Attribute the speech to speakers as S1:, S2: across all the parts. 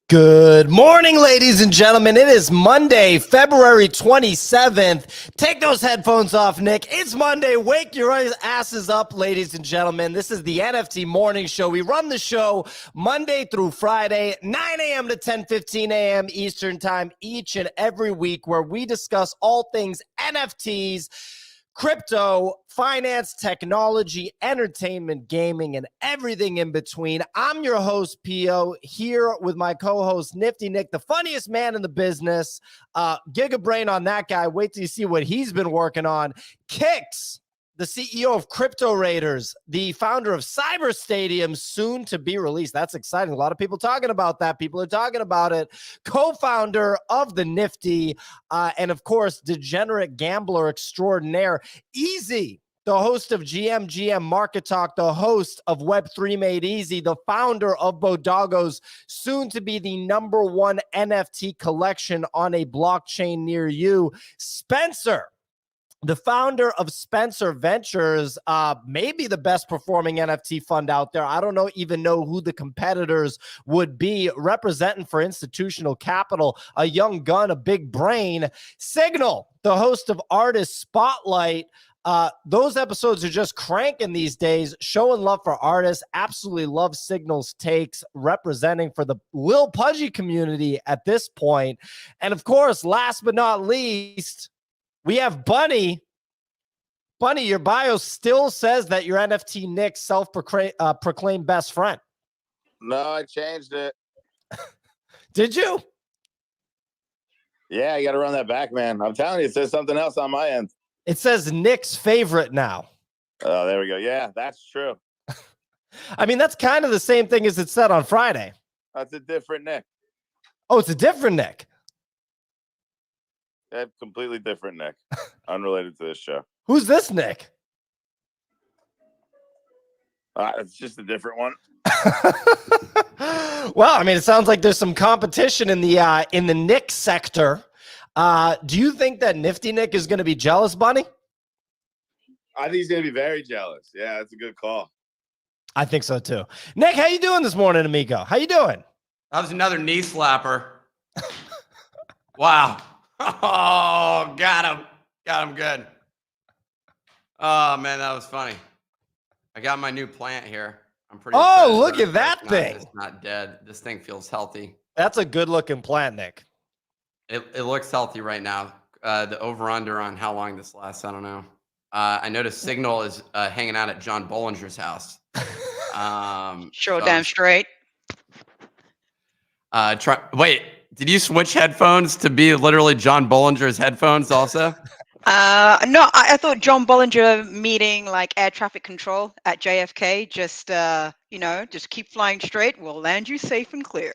S1: Good morning, ladies and gentlemen. It is Monday, February 27th. Take those headphones off, Nick. It's Monday. Wake your asses up, ladies and gentlemen. This is the NFT Morning Show. We run the show Monday through Friday, 9 a.m. to 10:15 a.m. Eastern Time each and every week, where we discuss all things NFTs, crypto, finance, technology, entertainment, gaming, and everything in between. I'm your host, Pio, here with my co-host, Nifty Nick, the funniest man in the business. Gigabrain on that guy. Wait till you see what he's been working on. Kicks, the CEO of Crypto Raiders, the founder of Cyber Stadium, soon to be released. That's exciting. A lot of people talking about that. People are talking about it. Co-founder of the Nifty, and of course, degenerate gambler extraordinaire, Easy, the host of GM Market Talk, the host of Web3 Made Easy, the founder of Bodago's, soon to be the #1 NFT collection on a blockchain near you, Spencer, the founder of Spencer Ventures, maybe the best performing NFT fund out there. I don't even know who the competitors would be, representing for institutional capital, a young gun, a big brain. Signal, the host of Artist Spotlight. Those episodes are just cranking these days, showing love for artists. Absolutely love Signal's takes, representing for the Lil Pudgy community at this point. And of course, last but not least, we have Bunny. Bunny, your bio still says that you're NFT Nick's self-proclaimed best friend.
S2: No, I changed it.
S1: Did you?
S2: Yeah, you got to run that back, man. I'm telling you, it says something else on my end.
S1: It says Nick's favorite now.
S2: Oh, there we go. Yeah, that's true.
S1: I mean, that's kind of the same thing as it said on Friday.
S2: That's a different Nick.
S1: Oh, it's a different Nick.
S2: Yeah, completely different Nick. Unrelated to this show.
S1: Who's this Nick?
S2: It's just a different one.
S1: Well, I mean, it sounds like there's some competition in the Nick sector. Do you think that Nifty Nick is going to be jealous, Bunny?
S2: I think he's going to be very jealous. Yeah, that's a good call.
S1: I think so too. Nick, how you doing this morning, amigo? How you doing?
S3: That was another knee slapper. Wow. Oh, got him good. Oh man, that was funny. I got my new plant here. I'm pretty
S1: excited. Look at that thing.
S3: It's not dead. This thing feels healthy.
S1: That's a good looking plant, Nick.
S3: It looks healthy right now. The over-under on how long this lasts, I don't know. I noticed Signal is hanging out at John Bollinger's house.
S4: Sure, so damn straight.
S3: Wait, did you switch headphones to be literally John Bollinger's headphones also?
S4: No, I thought John Bollinger meeting like air traffic control at JFK. Just keep flying straight. We'll land you safe and clear.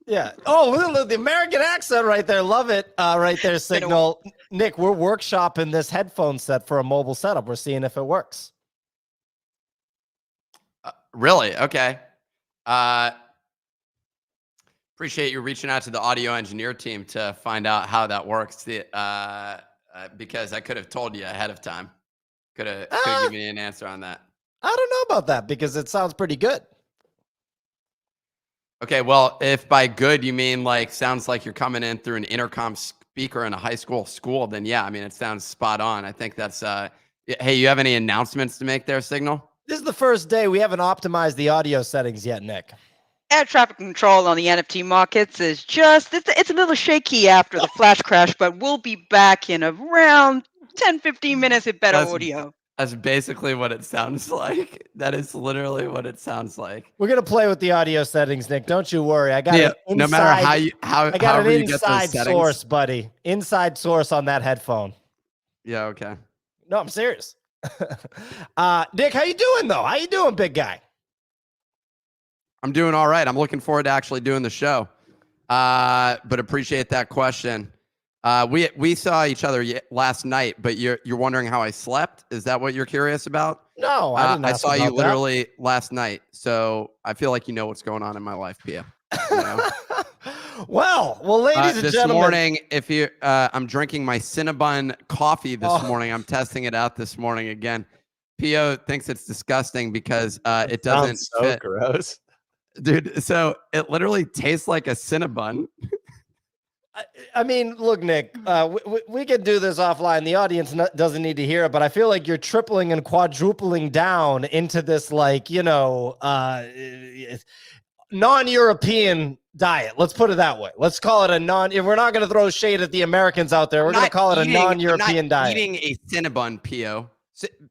S1: Yeah. Oh, the American accent right there. Love it. Right there, Signal. Nick, we're workshopping this headphone set for a mobile setup. We're seeing if it works.
S3: Really? Okay. Appreciate you reaching out to the audio engineer team to find out how that works. Because I could have told you ahead of time. Could have given me an answer on that.
S1: I don't know about that because it sounds pretty good.
S3: Okay, well, if by good you mean like sounds like you're coming in through an intercom speaker in a high school, then yeah, I mean, it sounds spot on. I think that's, hey, you have any announcements to make there, Signal?
S1: This is the first day we haven't optimized the audio settings yet, Nick.
S4: Air traffic control on the NFT markets is it's a little shaky after the flash crash, but we'll be back in around 10-15 minutes with better audio.
S3: That's basically what it sounds like. That is literally what it sounds like.
S1: We're gonna play with the audio settings, Nick. Don't you worry. I got
S3: no matter I got an
S1: inside source, buddy. Inside source on that headphone.
S3: Yeah. Okay.
S1: No, I'm serious. Nick, how you doing though? How you doing, big guy?
S3: I'm doing all right. I'm looking forward to actually doing the show. But appreciate that question. We saw each other last night, but you're wondering how I slept. Is that what you're curious about?
S1: No, I didn't.
S3: I saw you literally last night, so I feel like you know what's going on in my life, Pia. You know?
S1: well, ladies and
S3: this
S1: gentlemen.
S3: morning, if you, I'm drinking my Cinnabon coffee this morning. I'm testing it out this morning again. Pio thinks it's disgusting because it doesn't
S1: so
S3: fit.
S1: Gross.
S3: Dude, so it literally tastes like a Cinnabon.
S1: I mean, look, Nick, we can do this offline. The audience doesn't need to hear it, but I feel like you're tripling and quadrupling down into this, like, non-European diet. Let's put it that way. Let's call it a if we're not going to throw shade at the Americans out there, we're going to call it a non-European diet.
S3: Eating a Cinnabon, Pio.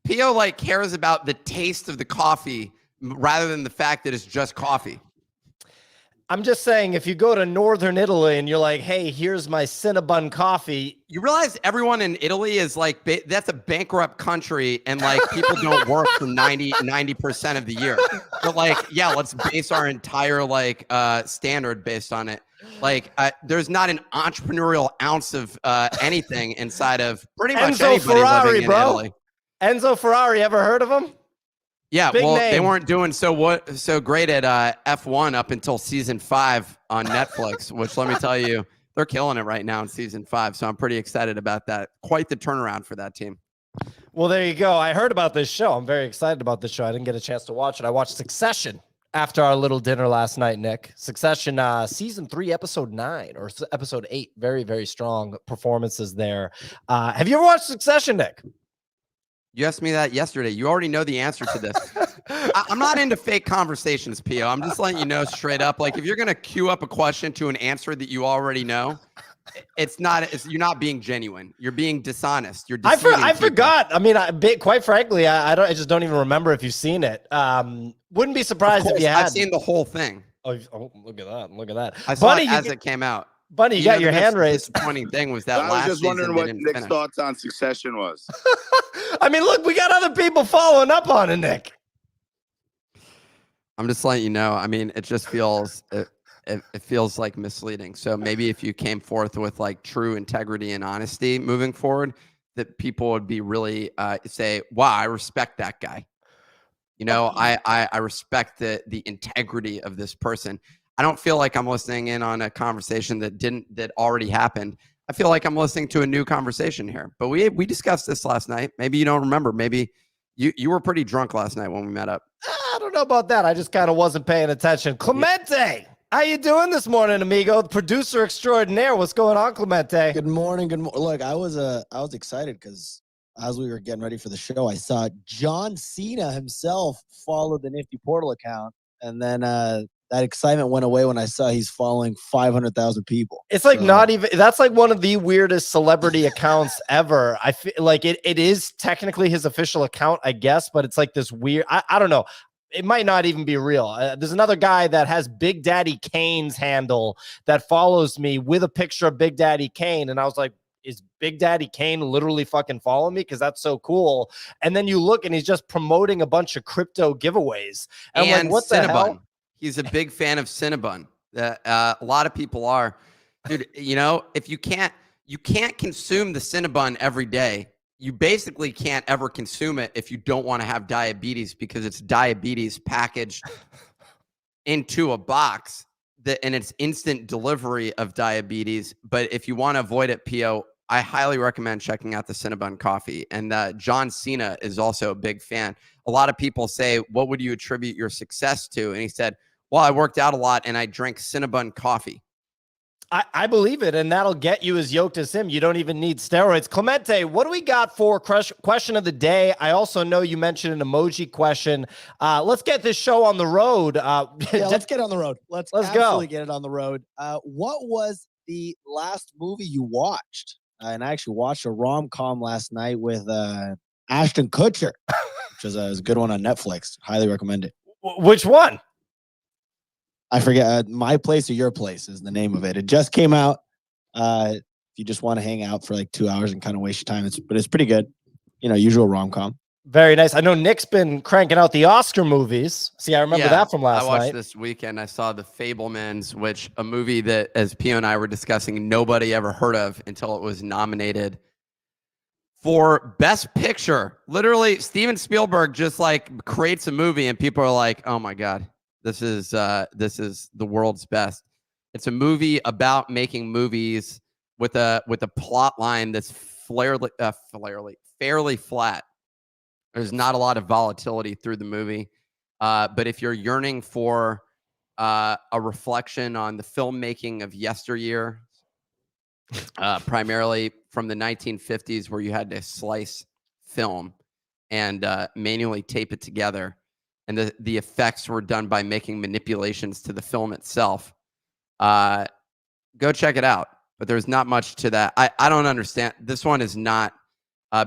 S3: Pio like cares about the taste of the coffee rather than the fact that it's just coffee.
S1: I'm just saying, if you go to northern Italy and you're like, hey, here's my Cinnabon coffee.
S3: You realize everyone in Italy is like, that's a bankrupt country, and like people don't work for 90% of the year. But like, yeah, let's base our entire like standard based on it. Like, there's not an entrepreneurial ounce of anything inside of pretty much
S1: Enzo
S3: anybody
S1: Ferrari,
S3: living in
S1: bro.
S3: Italy.
S1: Enzo Ferrari, ever heard of him?
S3: Yeah,
S1: Big
S3: well,
S1: name.
S3: they weren't doing so great at F1 up until season 5 on Netflix, which let me tell you, they're killing it right now in season 5. So I'm pretty excited about that. Quite the turnaround for that team.
S1: Well, there you go. I heard about this show. I'm very excited about this show. I didn't get a chance to watch it. I watched Succession after our little dinner last night, Nick. Succession, season 3, episode 9 or episode 8. Very, very strong performances there. Have you ever watched Succession, Nick?
S3: You asked me that yesterday. You already know the answer to this. I'm not into fake conversations, Pio. I'm just letting you know straight up. Like, if you're going to queue up a question to an answer that you already know, you're not being genuine. You're being dishonest. You're deceiving
S1: I
S3: people.
S1: forgot. I mean, quite frankly, I just don't even remember if you've seen it. Wouldn't be surprised if you had.
S3: I've seen the whole thing.
S1: Oh, look at that. Look at that.
S3: I saw it as it came out.
S1: Bunny, you got your hand raised.
S3: Disappointing thing was that
S2: I was just wondering what Nick's thoughts on Succession was.
S1: I mean, look, we got other people following up on it, Nick.
S3: I'm just letting you know. I mean, it just feels it feels like misleading. So maybe if you came forth with like true integrity and honesty moving forward, that people would be really say, "Wow, I respect that guy." You know, I respect the integrity of this person. I don't feel like I'm listening in on a conversation that already happened. I feel like I'm listening to a new conversation here. But we discussed this last night. Maybe you don't remember. Maybe you were pretty drunk last night when we met up.
S1: I don't know about that. I just kind of wasn't paying attention. Clemente, how you doing this morning, amigo? Producer extraordinaire. What's going on, Clemente?
S5: Good morning. Good morning. Look, I was excited because as we were getting ready for the show, I saw John Cena himself follow the Nifty Portal account, and then that excitement went away when I saw he's following 500,000 people.
S1: It's like not even, that's like one of the weirdest celebrity accounts ever. I feel like it is technically his official account, I guess, but it's like this weird, I don't know. It might not even be real. There's another guy that has Big Daddy Kane's handle that follows me with a picture of Big Daddy Kane. And I was like, is Big Daddy Kane literally fucking following me? Because that's so cool. And then you look and he's just promoting a bunch of crypto giveaways. And I'm like, what the hell?
S3: He's a big fan of Cinnabon. A lot of people are. Dude, you know, if you can't consume the Cinnabon every day, you basically can't ever consume it if you don't want to have diabetes, because it's diabetes packaged into a box and it's instant delivery of diabetes. But if you want to avoid it, Pio, I highly recommend checking out the Cinnabon coffee. And John Cena is also a big fan. A lot of people say, what would you attribute your success to? And he said, well, I worked out a lot and I drank Cinnabon coffee.
S1: I believe it, and that'll get you as yoked as him. You don't even need steroids. Clemente, what do we got for question of the day? I also know you mentioned an emoji question. Let's get this show on the road.
S5: Yeah, let's get on the road. Let's
S1: go.
S5: Get it on the road. What was the last movie you watched? And I actually watched a rom-com last night with Ashton Kutcher, which was a good one on Netflix. Highly recommend it.
S1: Which one?
S5: I forget. My Place or Your Place is the name of it. It just came out. If you just want to hang out for like 2 hours and kind of waste your time, but it's pretty good. You know, usual rom-com.
S1: Very nice. I know Nick's been cranking out the Oscar movies. See, I remember that from last night.
S3: I watched this weekend. I saw The Fabelmans, which a movie that, as Pio and I were discussing, nobody ever heard of until it was nominated for Best Picture. Literally, Steven Spielberg just like creates a movie and people are like, oh my God. This is the world's best. It's a movie about making movies with a plot line that's fairly flat. There's not a lot of volatility through the movie, but if you're yearning for a reflection on the filmmaking of yesteryear, primarily from the 1950s, where you had to slice film and manually tape it together. And the effects were done by making manipulations to the film itself. Go check it out. But there's not much to that. I don't understand. This one is not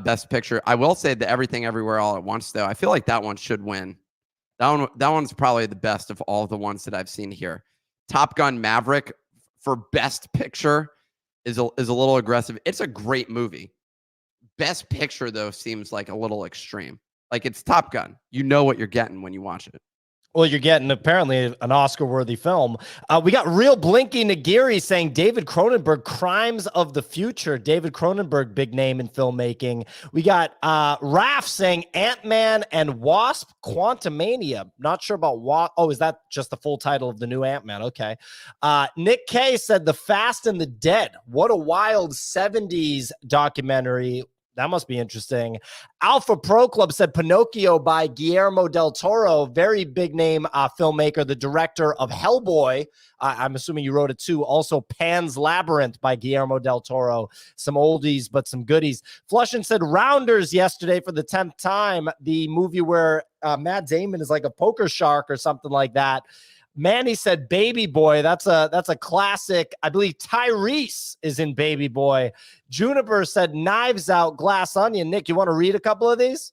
S3: Best Picture. I will say that Everything Everywhere All at Once, though, I feel like that one should win. That one's probably the best of all the ones that I've seen here. Top Gun Maverick for Best Picture is a little aggressive. It's a great movie. Best Picture, though, seems like a little extreme. Like, it's Top Gun. You know what you're getting when you watch it.
S1: Well, you're getting apparently an Oscar-worthy film. We got Real Blinky Nagiri saying David Cronenberg, Crimes of the Future. David Cronenberg, big name in filmmaking. We got Raph saying Ant-Man and Wasp, Quantumania. Not sure about what. Oh, is that just the full title of the new Ant-Man? Okay. Nick K said The Fast and the Dead. What a wild 70s documentary. That must be interesting. Alpha Pro Club said Pinocchio by Guillermo del Toro, very big name filmmaker, the director of Hellboy. I'm assuming you wrote it too. Also Pan's Labyrinth by Guillermo del Toro. Some oldies, but some goodies. Flushin said Rounders yesterday for the 10th time, the movie where Matt Damon is like a poker shark or something like that. Manny said Baby Boy. That's a classic. I believe Tyrese is in Baby Boy. Juniper said Knives Out, Glass Onion. Nick, you want to read a couple of these?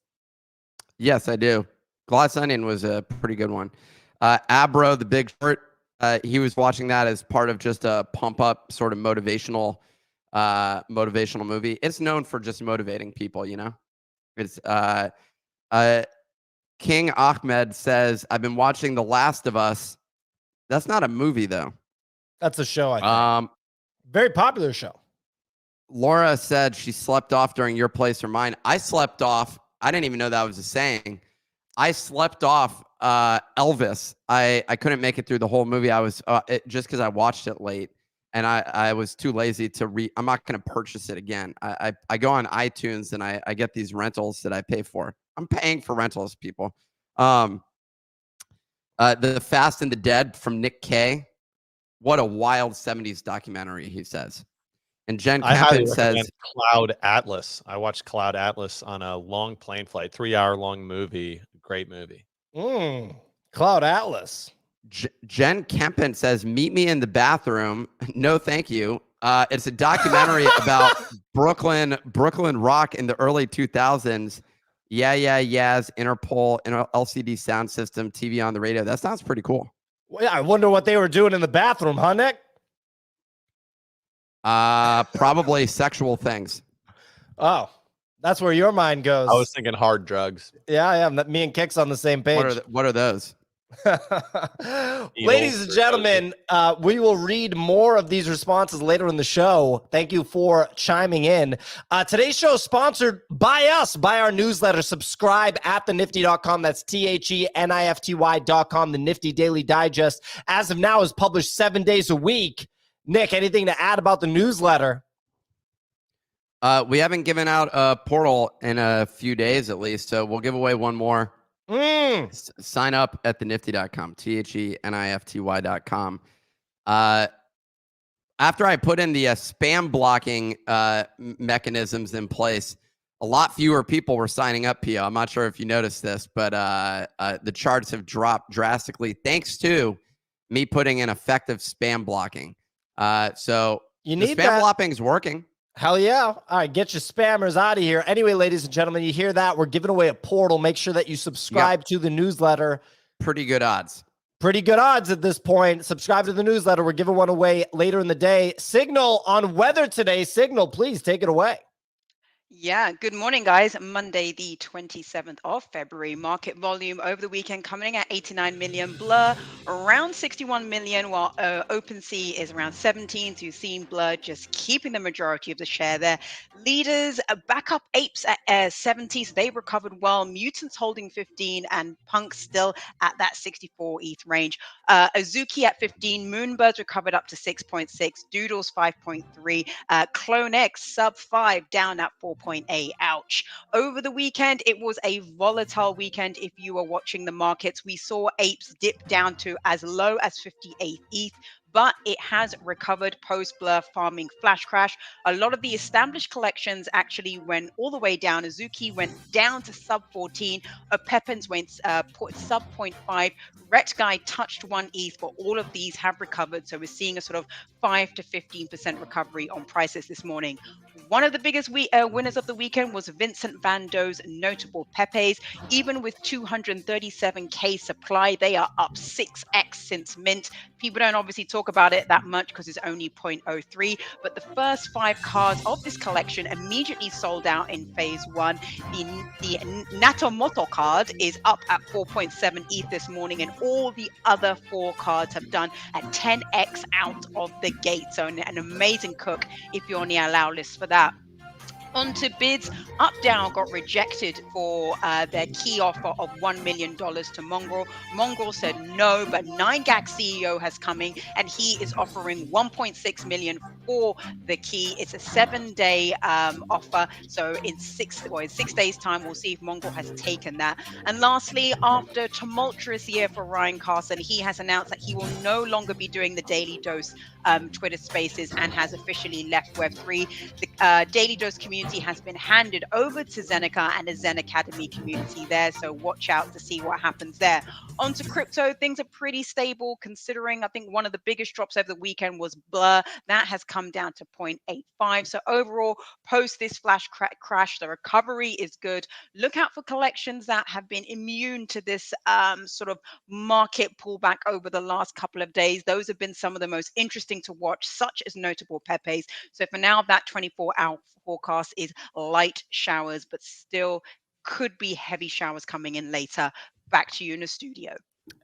S3: Yes, I do. Glass Onion was a pretty good one. Abro, The Big Short, he was watching that as part of just a pump up sort of motivational movie. It's known for just motivating people, you know. It's King Ahmed says, I've been watching The Last of Us. That's not a movie, though.
S1: That's a show, I think. Very popular show.
S3: Laura said she slept off during Your Place or Mine. I slept off. I didn't even know that was a saying. I slept off Elvis. I couldn't make it through the whole movie. I was just because I watched it late, and I was too lazy to read. I'm not going to purchase it again. I go on iTunes and I get these rentals that I pay for. I'm paying for rentals, people. The Fast and the Dead from Nick K. What a wild 70s documentary, he says. And Jen Campen says
S6: Cloud Atlas. I watched Cloud Atlas on a long plane flight, 3-hour-long movie. Great movie.
S1: Cloud Atlas.
S3: Jen Kempen says, meet me in the bathroom. No, thank you. It's a documentary about Brooklyn rock in the early 2000s. Yes, Interpol, LCD sound system, TV on the radio. That sounds pretty cool.
S1: Well, yeah, I wonder what they were doing in the bathroom, huh, Nick?
S3: Probably sexual things.
S1: Oh, that's where your mind goes.
S6: I was thinking hard drugs.
S1: Yeah. Me and Kick's on the same page.
S3: What are those?
S1: Ladies and gentlemen, we will read more of these responses later in the show. Thank you for chiming in. Today's show is sponsored by us, by our newsletter. Subscribe at thenifty.com. That's THENIFTY.com. The Nifty Daily Digest, as of now, is published 7 days a week. Nick, anything to add about the newsletter?
S3: We haven't given out a portal in a few days, at least, so we'll give away one more. Sign up at thenifty.com, THENIFTY.com. After I put in the spam blocking mechanisms in place, a lot fewer people were signing up, Pio. I'm not sure if you noticed this, but the charts have dropped drastically thanks to me putting in effective spam blocking. So
S1: you
S3: the
S1: need
S3: spam blocking is working.
S1: Hell yeah. All right, get your spammers out of here. Anyway, ladies and gentlemen, you hear that? We're giving away a portal. Make sure that you subscribe to the newsletter.
S3: Pretty good odds.
S1: Pretty good odds at this point. Subscribe to the newsletter. We're giving one away later in the day. Signal on weather today. Signal, please take it away.
S4: Yeah, good morning, guys. Monday, the 27th of February. Market volume over the weekend coming in at 89 million. Blur around 61 million, while OpenSea is around 17. So you've seen Blur just keeping the majority of the share there. Leaders, backup apes at 70. So they recovered well. Mutants holding 15, and Punk still at that 64 ETH range. Azuki at 15. Moonbirds recovered up to 6.6. Doodles 5.3. Clone X sub 5 down at 4. 0.8. Ouch. Over the weekend, it was a volatile weekend. If you were watching the markets, we saw apes dip down to as low as 58 ETH, but it has recovered post Blur farming flash crash. A lot of the established collections actually went all the way down. Azuki went down to sub 14. Pepins went sub 0.5. Ret Guy touched 1 ETH, but all of these have recovered. So we're seeing a sort of 5 to 15% recovery on prices this morning. One of the biggest winners of the weekend was Vincent Van Doe's notable Pepes. Even with 237K supply, they are up 6x since mint. People don't obviously talk about it that much because it's only 0.03, but the first 5 cards of this collection immediately sold out in phase 1. The Natomoto card is up at 4.7 ETH this morning, and all the other 4 cards have done at 10x out of the gate. So an amazing cook if you're on the allow list for that. On to bids. UpDown got rejected for their key offer of $1 million to Mongrel. Mongrel said no, but 9gag CEO has coming and he is offering 1.6 million for the key. It's a 7-day offer. So in 6 days time, we'll see if Mongrel has taken that. And lastly, after a tumultuous year for Ryan Carson, he has announced that he will no longer be doing the Daily Dose Twitter Spaces and has officially left Web3. The Daily Dose community has been handed over to Zeneca and the Zen Academy community there. So watch out to see what happens there. On to crypto, things are pretty stable considering I think one of the biggest drops over the weekend was Blur. That has come down to 0.85. So overall, post this flash crash, the recovery is good. Look out for collections that have been immune to this sort of market pullback over the last couple of days. Those have been some of the most interesting to watch, such as notable Pepes. So for now, that 24-hour forecast is light showers, but still could be heavy showers coming in later. Back to you in the studio.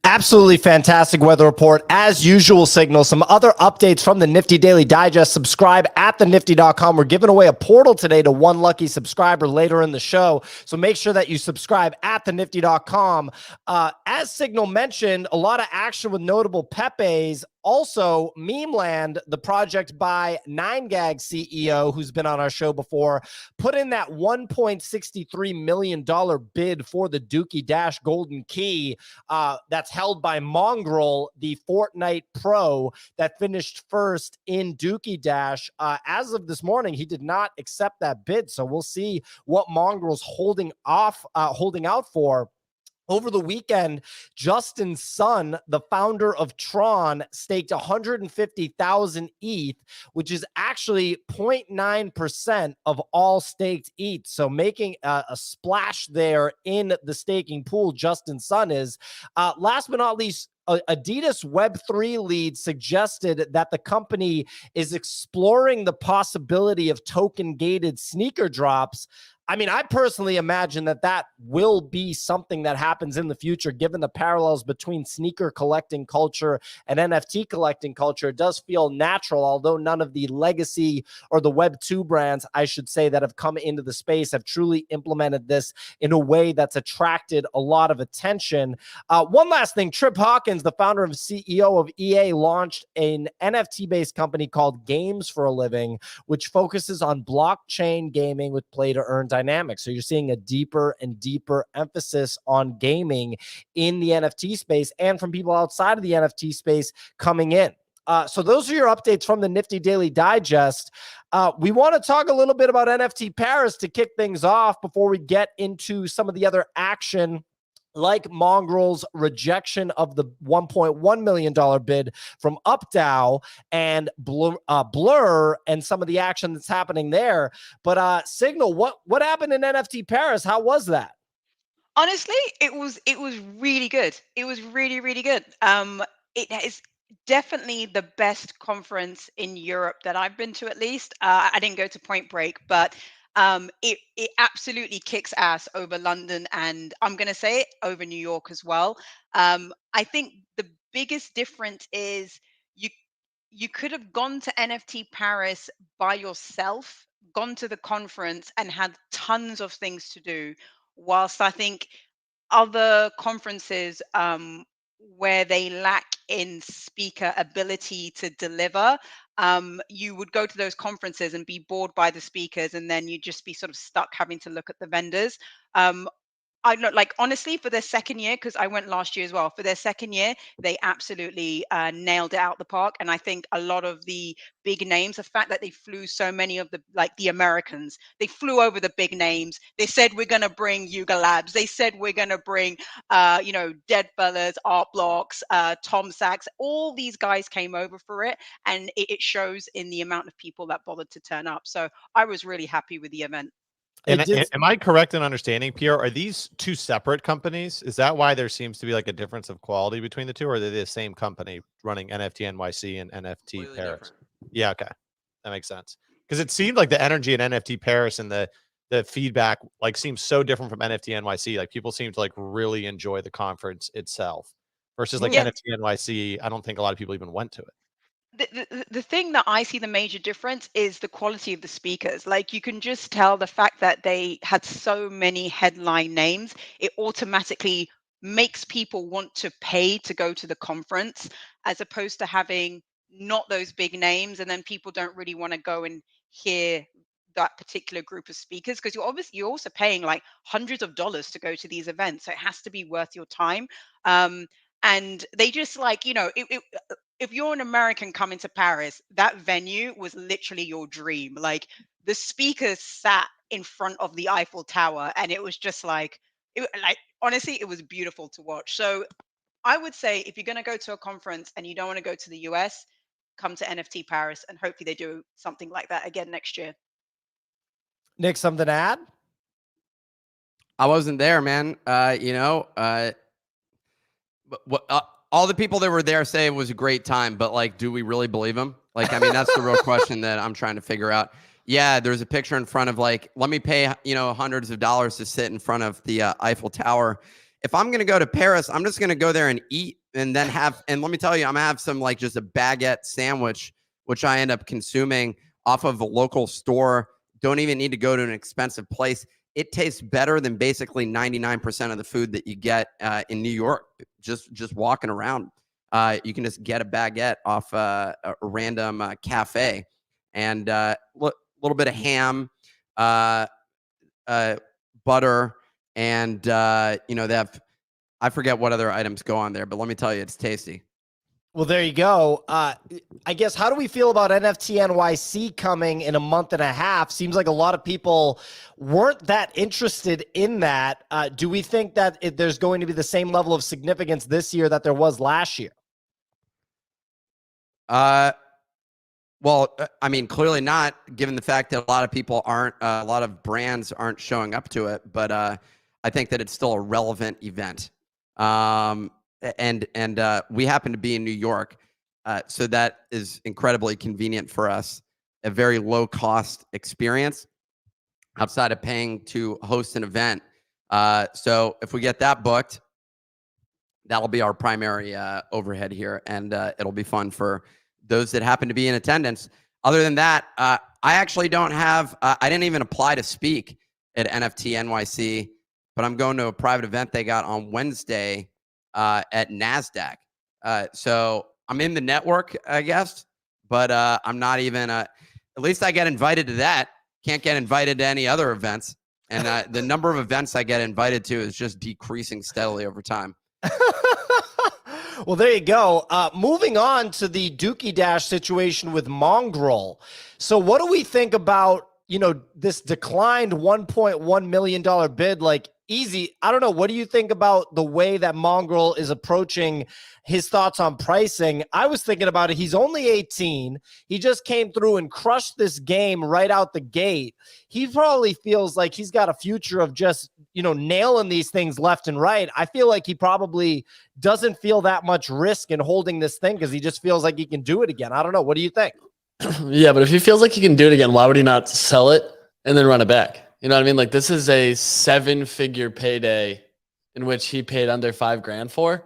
S1: Absolutely fantastic weather report. As usual, Signal. Some other updates from the Nifty Daily Digest. Subscribe at thenifty.com. We're giving away a portal today to one lucky subscriber later in the show. So make sure that you subscribe at thenifty.com. As Signal mentioned, a lot of action with notable Pepes. Also, Memeland, the project by 9gag CEO, who's been on our show before, put in that $1.63 million bid for the Dookey Dash Golden Key that's held by Mongrel, the Fortnite pro that finished first in Dookey Dash. As of this morning, he did not accept that bid, so we'll see what Mongrel's holding out for. Over the weekend, Justin Sun, the founder of Tron, staked 150,000 ETH, which is actually 0.9% of all staked ETH. So making a splash there in the staking pool, Justin Sun is. Last but not least, Adidas Web3 lead suggested that the company is exploring the possibility of token-gated sneaker drops. I mean, I personally imagine that will be something that happens in the future, given the parallels between sneaker collecting culture and NFT collecting culture. It does feel natural, although none of the legacy or the Web2 brands, I should say, that have come into the space have truly implemented this in a way that's attracted a lot of attention. One last thing, Trip Hawkins, the founder and CEO of EA, launched an NFT-based company called Games for a Living, which focuses on blockchain gaming with play-to-earn dynamics. So you're seeing a deeper and deeper emphasis on gaming in the NFT space and from people outside of the NFT space coming in. So those are your updates from the Nifty Daily Digest. We want to talk a little bit about NFT Paris to kick things off before we get into some of the other action, like Mongrel's rejection of the $1.1 million bid from UpDAO and Blur and some of the action that's happening there. But Signal, what happened in NFT Paris? How was that?
S4: Honestly, it was really good. It was really, really good. It is definitely the best conference in Europe that I've been to, at least. I didn't go to Point Break, but it absolutely kicks ass over London, and I'm gonna say it, over New York as well. I think the biggest difference is you you could have gone to NFT Paris by yourself, gone to the conference, and had tons of things to do. Whilst I think other conferences where they lack in speaker ability to deliver, you would go to those conferences and be bored by the speakers, and then you'd just be sort of stuck having to look at the vendors. Um, I know, like, honestly, for their second year, because I went last year as well. For their second year, they absolutely nailed it out the park. And I think a lot of the big names, the fact that they flew so many of the Americans, they flew over the big names. They said we're gonna bring Yuga Labs. They said we're gonna bring, Dead Fellas, Art Blocks, Tom Sachs. All these guys came over for it, and it shows in the amount of people that bothered to turn up. So I was really happy with the event.
S6: And
S5: It did-
S6: am I correct in understanding, Pierre? Are these two separate companies? Is that why there seems to be like a difference of quality between the two, or are they the same company running NFT NYC and NFT
S3: Completely
S6: Paris?
S3: different.
S6: Yeah, okay, that makes sense. Because it seemed like the energy at NFT Paris and the feedback like seems so different from NFT NYC. Like people seem to like really enjoy the conference itself versus like
S4: Yeah.
S6: NFT NYC. I don't think a lot of people even went to it.
S4: The thing that I see the major difference is the quality of the speakers. Like, you can just tell the fact that they had so many headline names, it automatically makes people want to pay to go to the conference, as opposed to having not those big names, and then people don't really want to go and hear that particular group of speakers, because you're also paying like hundreds of dollars to go to these events, so it has to be worth your time. And they just, like, if you're an American coming to Paris, that venue was literally your dream. Like, the speakers sat in front of the Eiffel Tower, and it was just like, honestly, it was beautiful to watch. So I would say, if you're going to go to a conference and you don't want to go to the US, come to NFT Paris, and hopefully they do something like that again next year.
S1: Nick, something to add?
S3: I wasn't there, man. All the people that were there say it was a great time, but like, do we really believe them? Like, I mean, that's the real question that I'm trying to figure out. Yeah, there's a picture in front of, like, let me pay, hundreds of dollars to sit in front of the Eiffel Tower. If I'm going to go to Paris, I'm just going to go there and eat, and then and let me tell you, I'm going to have some, like, just a baguette sandwich, which I end up consuming off of a local store. Don't even need to go to an expensive place. It tastes better than basically 99% of the food that you get in New York. Just walking around, you can just get a baguette off a random cafe, and little bit of ham, butter, and they have, I forget what other items go on there, but let me tell you, it's tasty.
S1: Well, there you go. I guess, how do we feel about NFT NYC coming in a month and a half? Seems like a lot of people weren't that interested in that. Do we think that there's going to be the same level of significance this year that there was last year?
S3: Well, I mean, clearly not, given the fact that a lot of people a lot of brands aren't showing up to it. But I think that it's still a relevant event. And we happen to be in New York, so that is incredibly convenient for us. A very low cost experience outside of paying to host an event. So if we get that booked, that'll be our primary overhead here, and it'll be fun for those that happen to be in attendance. Other than that, I actually don't have. I didn't even apply to speak at NFT NYC, but I'm going to a private event they got on Wednesday at NASDAQ. So I'm in the network, I guess, but I'm not even, at least I get invited to that. Can't get invited to any other events. And the number of events I get invited to is just decreasing steadily over time.
S1: Well, there you go. Moving on to the Dookey Dash situation with Mongrel. So what do we think about, this declined $1.1 million bid? Like, easy. I don't know. What do you think about the way that Mongrel is approaching his thoughts on pricing? I was thinking about it. He's only 18. He just came through and crushed this game right out the gate. He probably feels like he's got a future of just, nailing these things left and right. I feel like he probably doesn't feel that much risk in holding this thing because he just feels like he can do it again. I don't know. What do you think?
S7: Yeah, but if he feels like he can do it again, why would he not sell it and then run it back? You know what I mean? Like, this is a 7-figure payday in which he paid under $5,000 for.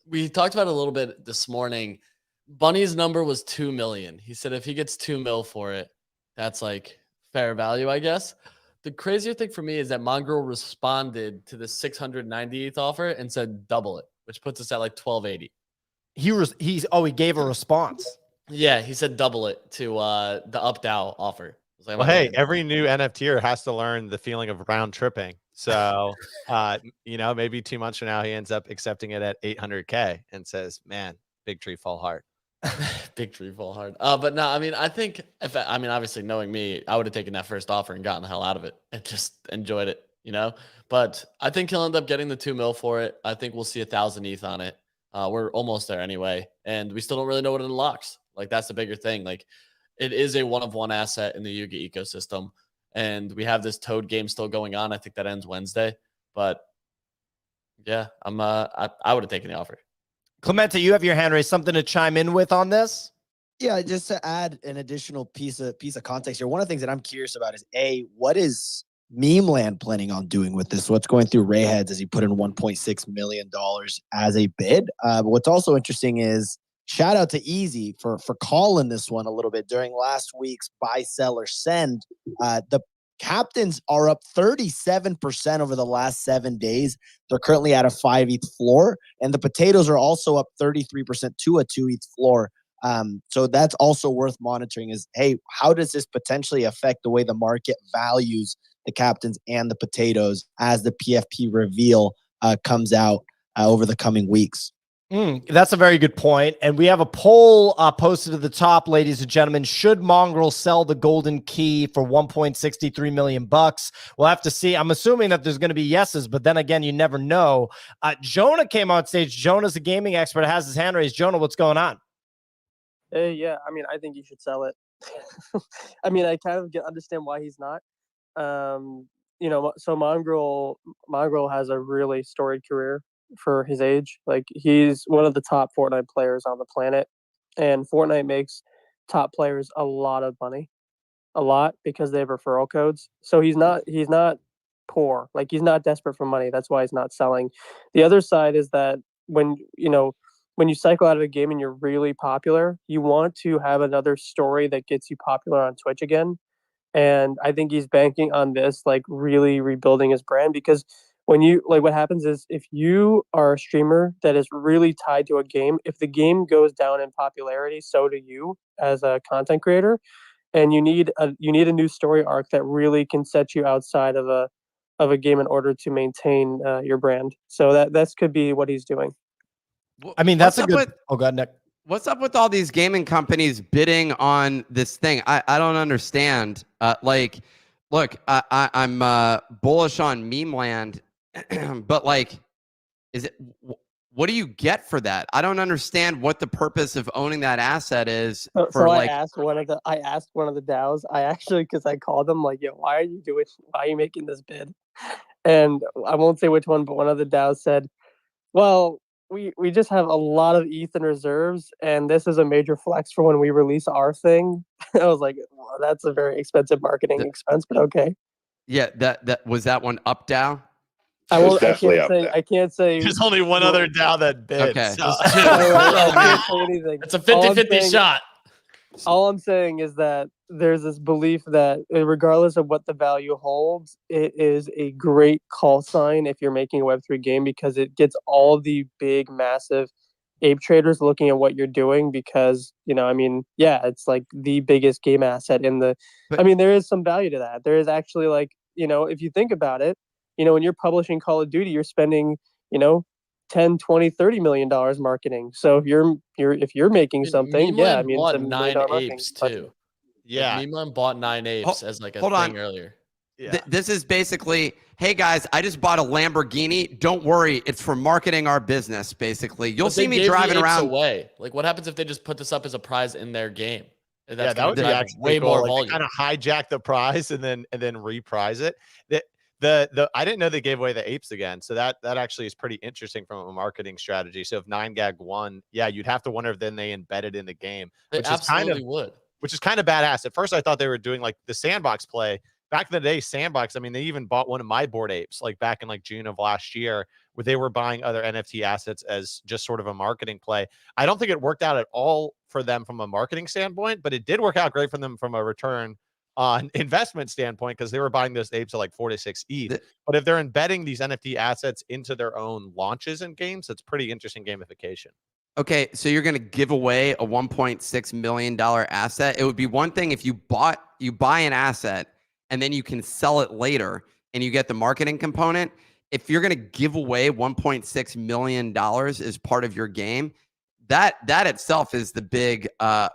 S7: We talked about it a little bit this morning. Bunny's number was 2 million. He said if he gets 2 mil for it, that's like fair value, I guess. The crazier thing for me is that Mongrel responded to the 698th offer and said double it, which puts us at like 1280.
S1: He gave a response.
S7: Yeah, he said double it to the up DAO offer. I was like,
S6: Well, hey, every new NFTer has to learn the feeling of round tripping. So, maybe 2 months from now, he ends up accepting it at 800K and says, man, big tree fall hard.
S7: big tree fall hard. But no, I mean, I think obviously knowing me, I would have taken that first offer and gotten the hell out of it and just enjoyed it, But I think he'll end up getting the 2 mil for it. I think we'll see 1,000 ETH on it. We're almost there anyway, and we still don't really know what it unlocks. Like that's the bigger thing. Like it is a one-of-one asset in the Yuga ecosystem, and we have this Toad game still going on. I think that ends Wednesday, but yeah, I would have taken the offer.
S1: Clemente, you have your hand raised. Something to chime in with on this?
S5: Yeah, just to add an additional piece of context here. One of the things that I'm curious about is what is Meme Land planning on doing with this? What's going through Ray heads as he put in $1.6 million as a bid? But what's also interesting is shout out to Easy for calling this one a little bit during last week's buy, sell, or send. The captains are up 37% over the last 7 days. They're currently at a 5 ETH floor, and the potatoes are also up 33% to a 2 ETH floor. So that's also worth monitoring is, hey, how does this potentially affect the way the market values the captains and the potatoes as the PFP reveal comes out over the coming weeks?
S1: That's a very good point. And we have a poll posted at the top, ladies and gentlemen. Should Mongrel sell the golden key for $1.63 million? We'll have to see. I'm assuming that there's going to be yeses, but then again, you never know. Jonah came on stage. Jonah's a gaming expert, has his hand raised. Jonah, what's going on?
S8: Yeah, I mean, I think you should sell it. I mean, I kind of understand why he's not. So Mongrel has a really storied career for his age. Like he's one of the top Fortnite players on the planet, and Fortnite makes top players a lot of money, because they have referral codes. So he's not poor. Like he's not desperate for money. That's why he's not selling. The other side is that when you cycle out of a game and you're really popular, you want to have another story that gets you popular on Twitch again. And I think he's banking on this, like really rebuilding his brand, because what happens is if you are a streamer that is really tied to a game, if the game goes down in popularity, so do you as a content creator, and you need a new story arc that really can set you outside of a game in order to maintain your brand. So that could be what he's doing.
S1: I mean, that's a good. Oh, God, Nick.
S3: What's up with all these gaming companies bidding on this thing? I don't understand. Look, I'm bullish on Meme Land, but what do you get for that? I don't understand what the purpose of owning that asset is.
S8: I asked one of the DAOs. Because I called them like, yo, why are you making this bid? And I won't say which one, but one of the DAOs said, well, we just have a lot of ETH in reserves, and this is a major flex for when we release our thing. I was like, well, that's a very expensive marketing expense, but okay.
S3: Yeah, that was that one up DAO.
S8: I can't say.
S6: There's only one other DAO that bid.
S3: Okay.
S6: So.
S8: I can't say anything.
S7: It's a 50-50 shot.
S8: All I'm saying is that there's this belief that regardless of what the value holds, it is a great call sign if you're making a Web3 game, because it gets all the big, massive ape traders looking at what you're doing, because, it's like the biggest game asset there is some value to that. There is actually if you think about it, when you're publishing Call of Duty, you're spending, 10, 20, $30 million marketing. So if you're making something,
S7: bought
S8: it's a
S7: 9
S8: $1 million
S7: apes
S8: budget.
S7: too.
S6: Yeah,
S7: Meme bought 9 apes as like a
S3: hold
S7: thing
S3: on.
S7: earlier.
S6: Yeah.
S3: This is basically, hey guys, I just bought a Lamborghini. Don't worry, it's for marketing our business. Basically, you'll see me driving around.
S7: Away. Like, what happens if they just put this up as a prize in their game?
S6: That would be actually
S7: way
S6: cool.
S7: more volume.
S6: Kind of hijack the prize and then reprise it. I didn't know they gave away the apes again, so that actually is pretty interesting from a marketing strategy. So if 9gag won, you'd have to wonder if then they embed it in the game,
S7: which is kind of
S6: badass. At first, I thought they were doing like the sandbox play. Back in the day, sandbox. I mean, they even bought one of my board apes like back in June of last year, where they were buying other NFT assets as just sort of a marketing play. I don't think it worked out at all for them from a marketing standpoint, but it did work out great for them from a return on investment standpoint, because they were buying those apes at 4 to 6 ETH. But if they're embedding these NFT assets into their own launches and games, it's pretty interesting gamification.
S3: Okay, so you're going to give away a $1.6 million asset. It would be one thing if you buy an asset and then you can sell it later and you get the marketing component. If you're going to give away $1.6 million as part of your game, that itself is the big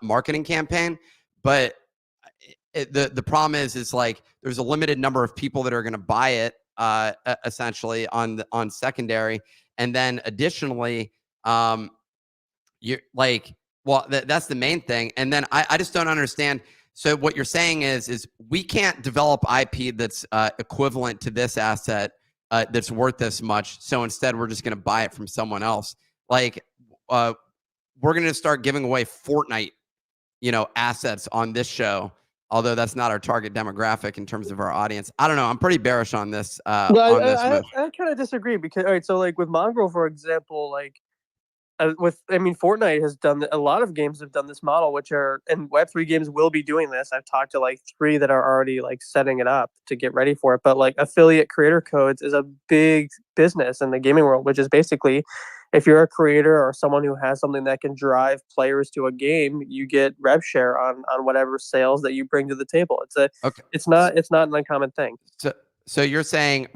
S3: marketing campaign. But the problem is like there's a limited number of people that are going to buy it essentially on secondary, and then additionally. You're like, well, that's the main thing. And then I just don't understand. So what you're saying is we can't develop IP that's equivalent to this asset that's worth this much. So instead, we're just going to buy it from someone else. Like, we're going to start giving away Fortnite, assets on this show. Although that's not our target demographic in terms of our audience. I don't know. I'm pretty bearish on this.
S8: Well,
S3: On this move.
S8: I kind of disagree because all right, so like with Mongrel, for example, like Fortnite has done a lot of games have done this model, which are and Web3 games will be doing this. I've talked to like 3 that are already like setting it up to get ready for it. But like affiliate creator codes is a big business in the gaming world, which is basically if you're a creator or someone who has something that can drive players to a game, you get rev share on whatever sales that you bring to the table. It's not an uncommon thing.
S3: So you're saying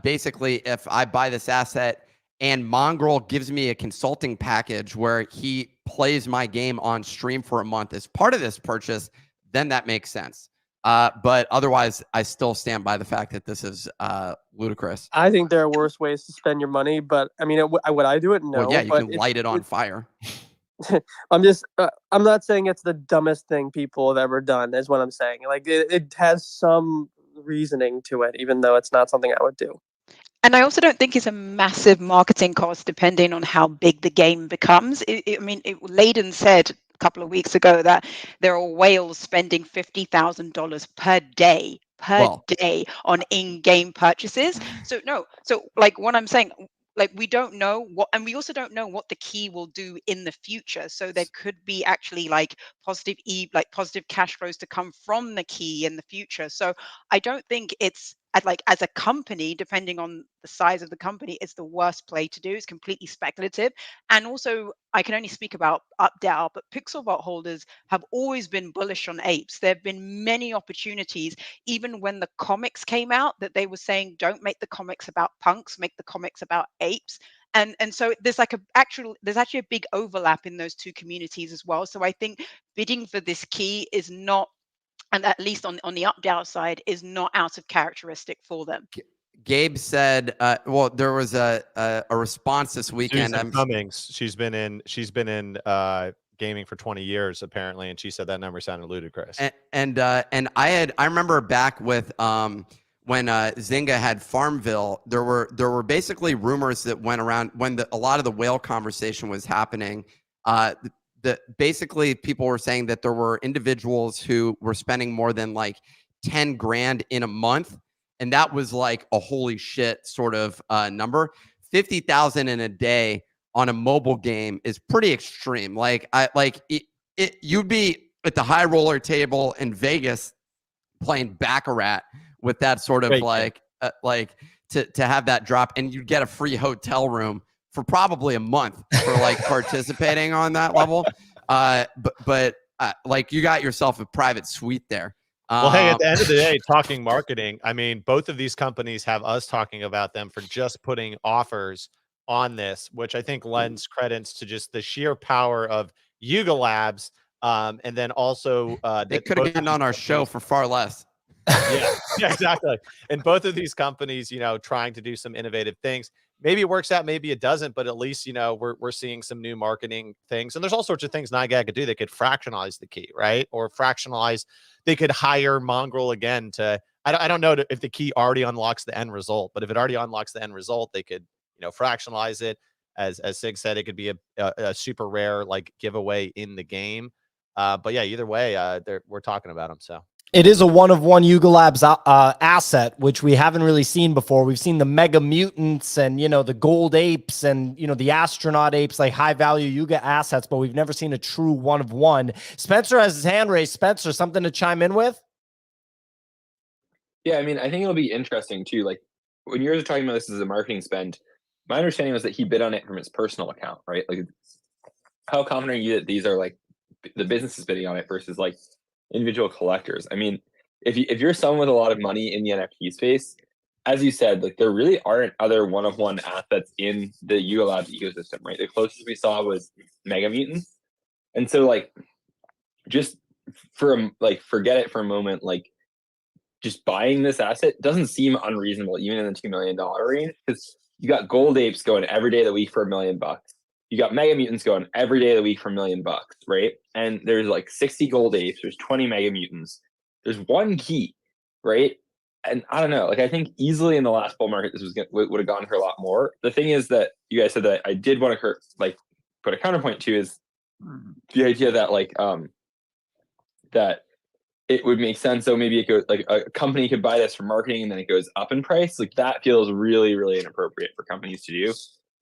S3: basically if I buy this asset and Mongrel gives me a consulting package where he plays my game on stream for a month as part of this purchase, then that makes sense. But otherwise, I still stand by the fact that this is ludicrous.
S8: I think there are worse ways to spend your money, but I mean, would I do it? No.
S3: Well, yeah, you can light it on fire.
S8: I'm not saying it's the dumbest thing people have ever done, is what I'm saying. Like it has some reasoning to it, even though it's not something I would do.
S4: And I also don't think it's a massive marketing cost, depending on how big the game becomes. Layden said a couple of weeks ago that there are whales spending $50,000 per day on in-game purchases. So like what I'm saying, like we don't know what, and we also don't know what the key will do in the future. So there could be actually like positive cash flows to come from the key in the future. So I don't think it's as a company, depending on the size of the company, it's the worst play to do. It's completely speculative. And also, I can only speak about UpDAO, but Pixel Vault holders have always been bullish on apes. There have been many opportunities, even when the comics came out, that they were saying, don't make the comics about punks, make the comics about apes. And so there's actually a big overlap in those two communities as well. So I think bidding for this key is not, and at least on the UpDAO side, is not out of characteristic for them.
S3: Gabe said, well, there was a response this weekend.
S6: Susan Cummings, she's been in gaming for 20 years apparently, and she said that number sounded ludicrous.
S3: And I remember back with when Zynga had Farmville, there were basically rumors that went around when a lot of the whale conversation was happening. Basically people were saying that there were individuals who were spending more than like 10 grand in a month. And that was like a holy shit sort of number. 50,000 in a day on a mobile game is pretty extreme. You'd be at the high roller table in Vegas playing Baccarat with that sort of to have that drop, and you'd get a free hotel room for probably a month for like participating on that level. But you got yourself a private suite there.
S6: Well, hey, at the end of the day, talking marketing, I mean, both of these companies have us talking about them for just putting offers on this, which I think lends credence to just the sheer power of Yuga Labs. And then also
S3: they could have gotten on our show for far less.
S6: Yeah, exactly. And both of these companies, trying to do some innovative things. Maybe it works out, maybe it doesn't, but at least, we're seeing some new marketing things. And there's all sorts of things NIGAG could do. They could fractionalize the key, right? Or they could hire Mongrel again I don't know if the key already unlocks the end result, but if it already unlocks the end result, they could, fractionalize it. As Sig said, it could be a super rare giveaway in the game. But yeah, either way, we're talking about them. So
S1: it is a one-of-one Yuga Labs asset, which we haven't really seen before. We've seen the Mega Mutants and, the Gold Apes and, the Astronaut Apes, like high-value Yuga assets, but we've never seen a true one-of-one. Spencer has his hand raised. Spencer, something to chime in with?
S9: Yeah, I mean, I think it'll be interesting, too. Like, when you were talking about this as a marketing spend, my understanding was that he bid on it from his personal account, right? Like, how confident are you that these are like the businesses bidding on it versus like individual collectors? I mean, if you're someone with a lot of money in the NFT space, as you said, like there really aren't other one-of-one assets in the Yuga Labs ecosystem, right? The closest we saw was Mega Mutants, and so like just forget it for a moment, like just buying this asset doesn't seem unreasonable, even in the $2 million range, because you got Gold Apes going every day of the week for $1 million. You got Mega Mutants going every day of the week for $1 million, right? And there's like 60 Gold Apes, there's 20 Mega Mutants, there's one key, right? And I don't know, like I think easily in the last bull market, this would have gone for a lot more. The thing is that you guys said that I did want to put a counterpoint to is the idea that that it would make sense. So maybe it goes like a company could buy this for marketing and then it goes up in price. Like that feels really, really inappropriate for companies to do.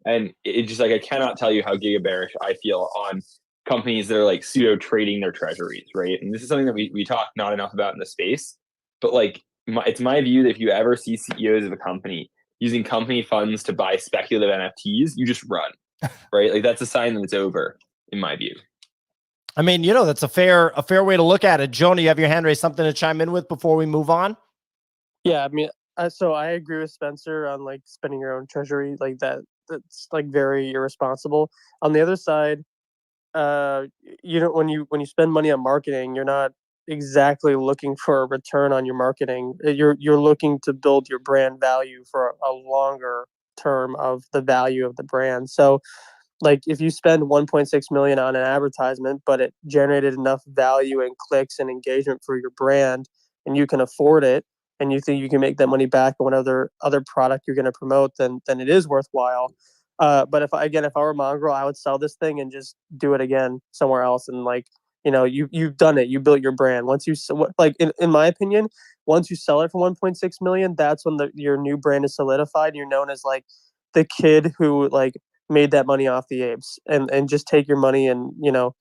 S9: And it just like, I cannot tell you how giga bearish I feel on companies that are like pseudo trading their treasuries, right? And this is something that we talk not enough about in the space, but like it's my view that if you ever see CEOs of a company using company funds to buy speculative NFTs, you just run, right? Like that's a sign that it's over, in my view.
S1: I mean, you know, that's a fair way to look at it. Jonah, you have your hand raised, something to chime in with before we move on?
S8: Yeah, I mean, so I agree with Spencer on like spending your own treasury like that. That's like very irresponsible. On the other side, you know, when you spend money on marketing, you're not exactly looking for a return on your marketing. You're looking to build your brand value for a longer term of the value of the brand. So like if you spend 1.6 million on an advertisement, but it generated enough value and clicks and engagement for your brand, and you can afford it, and you think you can make that money back on whatever other product you're going to promote, then it is worthwhile. But if I were Mongrel, I would sell this thing and just do it again somewhere else. And like, you know, you've done it, you built your brand. Once you like, in my opinion, once you sell it for 1.6 million, that's when your new brand is solidified. You're known as like the kid who like made that money off the apes, and just take your money and, you know,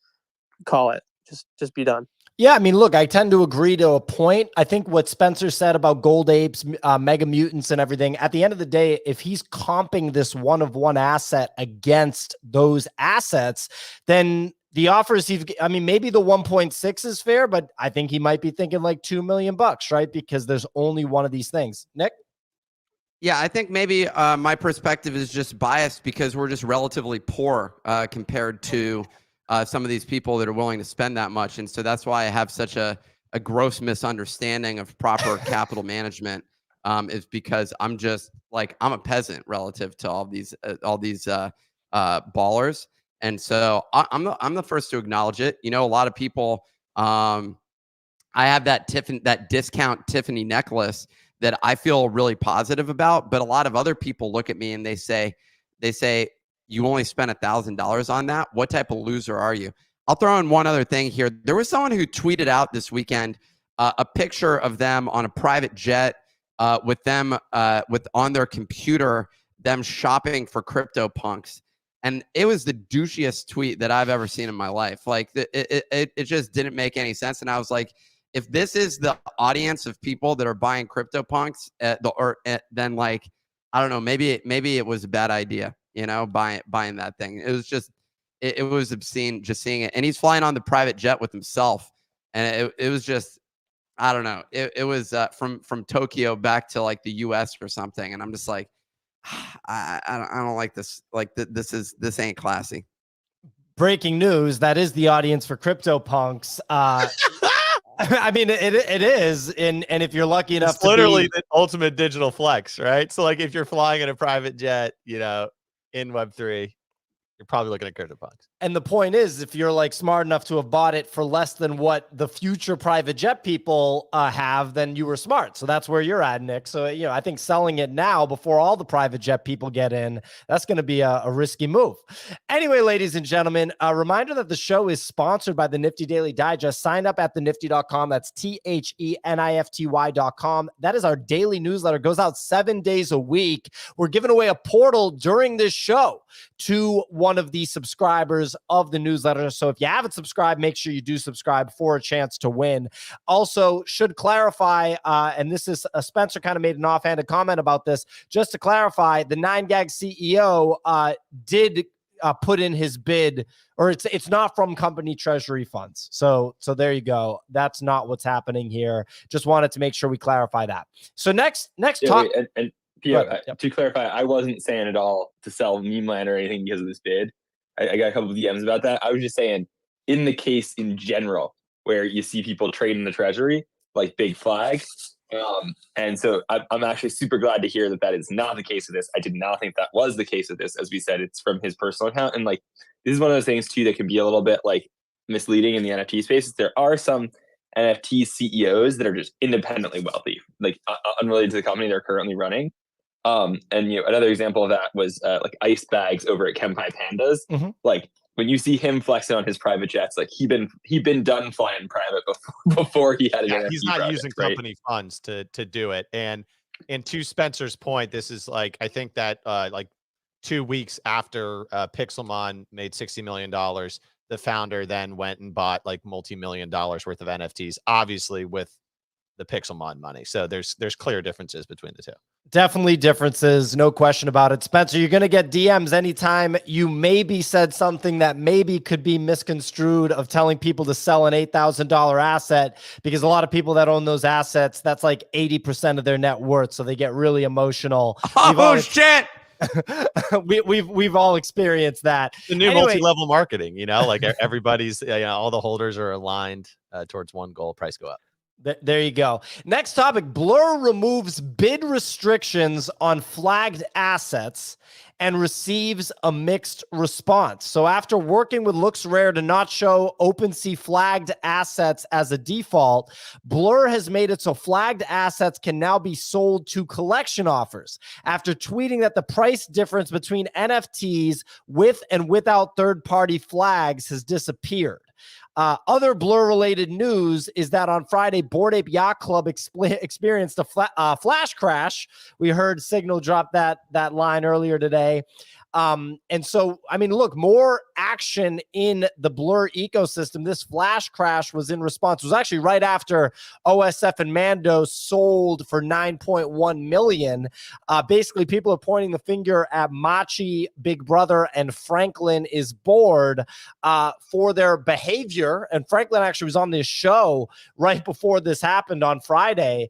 S8: call it, just be done.
S1: Yeah, I mean, look, I tend to agree to a point. I think what Spencer said about Gold Apes, Mega Mutants and everything, at the end of the day, if he's comping this one-of-one asset against those assets, then the offers I mean, maybe the 1.6 is fair, but I think he might be thinking like $2 million, right? Because there's only one of these things. Nick?
S3: Yeah, I think maybe my perspective is just biased because we're just relatively poor compared to some of these people that are willing to spend that much. And so that's why I have such a gross misunderstanding of proper capital management, is because I'm just like, I'm a peasant relative to all these ballers. And so I'm the first to acknowledge it. You know, a lot of people, I have that discount Tiffany necklace that I feel really positive about, but a lot of other people look at me and they say, you only spent $1,000 on that. What type of loser are you? I'll throw in one other thing here. There was someone who tweeted out this weekend a picture of them on a private jet with them on their computer, them shopping for CryptoPunks. And it was the douchiest tweet that I've ever seen in my life. Like it just didn't make any sense. And I was like, if this is the audience of people that are buying CryptoPunks, then like, I don't know, maybe it was a bad idea, you know, buying that thing. It was just, it was obscene just seeing it. And he's flying on the private jet with himself. And it was just, I don't know. It was from Tokyo back to like the US or something. And I'm just like, I don't like this. Like this ain't classy.
S1: Breaking news, that is the audience for CryptoPunks. I mean, it is, and if you're lucky enough,
S6: it's literally the ultimate digital flex, right? So, like, if you're flying in a private jet, you know, in Web3, you're probably looking at CryptoPunks.
S1: And the point is, if you're like smart enough to have bought it for less than what the future private jet people have, then you were smart. So that's where you're at, Nick. So, you know, I think selling it now before all the private jet people get in, that's going to be a risky move. Anyway, ladies and gentlemen, a reminder that the show is sponsored by the Nifty Daily Digest. Sign up at thenifty.com. That's THENIFTY.com. That is our daily newsletter. It goes out 7 days a week. We're giving away a portal during this show to one of the subscribers of the newsletter. So if you haven't subscribed, make sure you do subscribe for a chance to win. Also, should clarify, and this is Spencer kind of made an offhanded comment about this, just to clarify, the 9gag CEO did put in his bid, or it's not from company treasury funds. So there you go. That's not what's happening here. Just wanted to make sure we clarify that. So next talk.
S9: And Pio, to clarify, I wasn't saying at all to sell meme land or anything because of this bid. I got a couple of DMs about that. I was just saying, in the case in general, where you see people trading the treasury, like big flag. And so I'm actually super glad to hear that that is not the case of this. I did not think that was the case of this. As we said, it's from his personal account. And like, this is one of those things too that can be a little bit like misleading in the NFT space. There are some NFT CEOs that are just independently wealthy, like unrelated to the company they're currently running. And another example of that was like Ice Bags over at Kempai Pandas.
S1: Mm-hmm.
S9: Like when you see him flexing on his private jets, like he'd been done flying private before he had an
S6: he's
S9: NFT
S6: not
S9: project,
S6: using
S9: right?
S6: company funds to do it. And to Spencer's point, this is like, I think that like 2 weeks after Pixelmon made $60 million, the founder then went and bought like multi-million dollars worth of NFTs, obviously with the Pixelmon money. So there's clear differences between the two.
S1: Definitely differences, no question about it. Spencer, you're going to get DMs anytime you maybe said something that maybe could be misconstrued of telling people to sell an $8,000 asset, because a lot of people that own those assets, that's like 80% of their net worth. So they get really emotional.
S3: Shit.
S1: We've all experienced that.
S6: The new multi-level marketing, like everybody's, all the holders are aligned towards one goal, price go up.
S1: There you go. Next topic, Blur removes bid restrictions on flagged assets and receives a mixed response. So after working with LooksRare to not show OpenSea flagged assets as a default, Blur has made it so flagged assets can now be sold to collection offers after tweeting that the price difference between NFTs with and without third-party flags has disappeared. Other Blur-related news is that on Friday, Bored Ape Yacht Club experienced a flash crash. We heard Signal drop that line earlier today. And so, I mean, look, more action in the Blur ecosystem. This flash crash was in response. It was actually right after OSF and Mando sold for 9.1 million. Basically, people are pointing the finger at Machi, Big Brother, and Franklin is bored for their behavior. And Franklin actually was on this show right before this happened on Friday.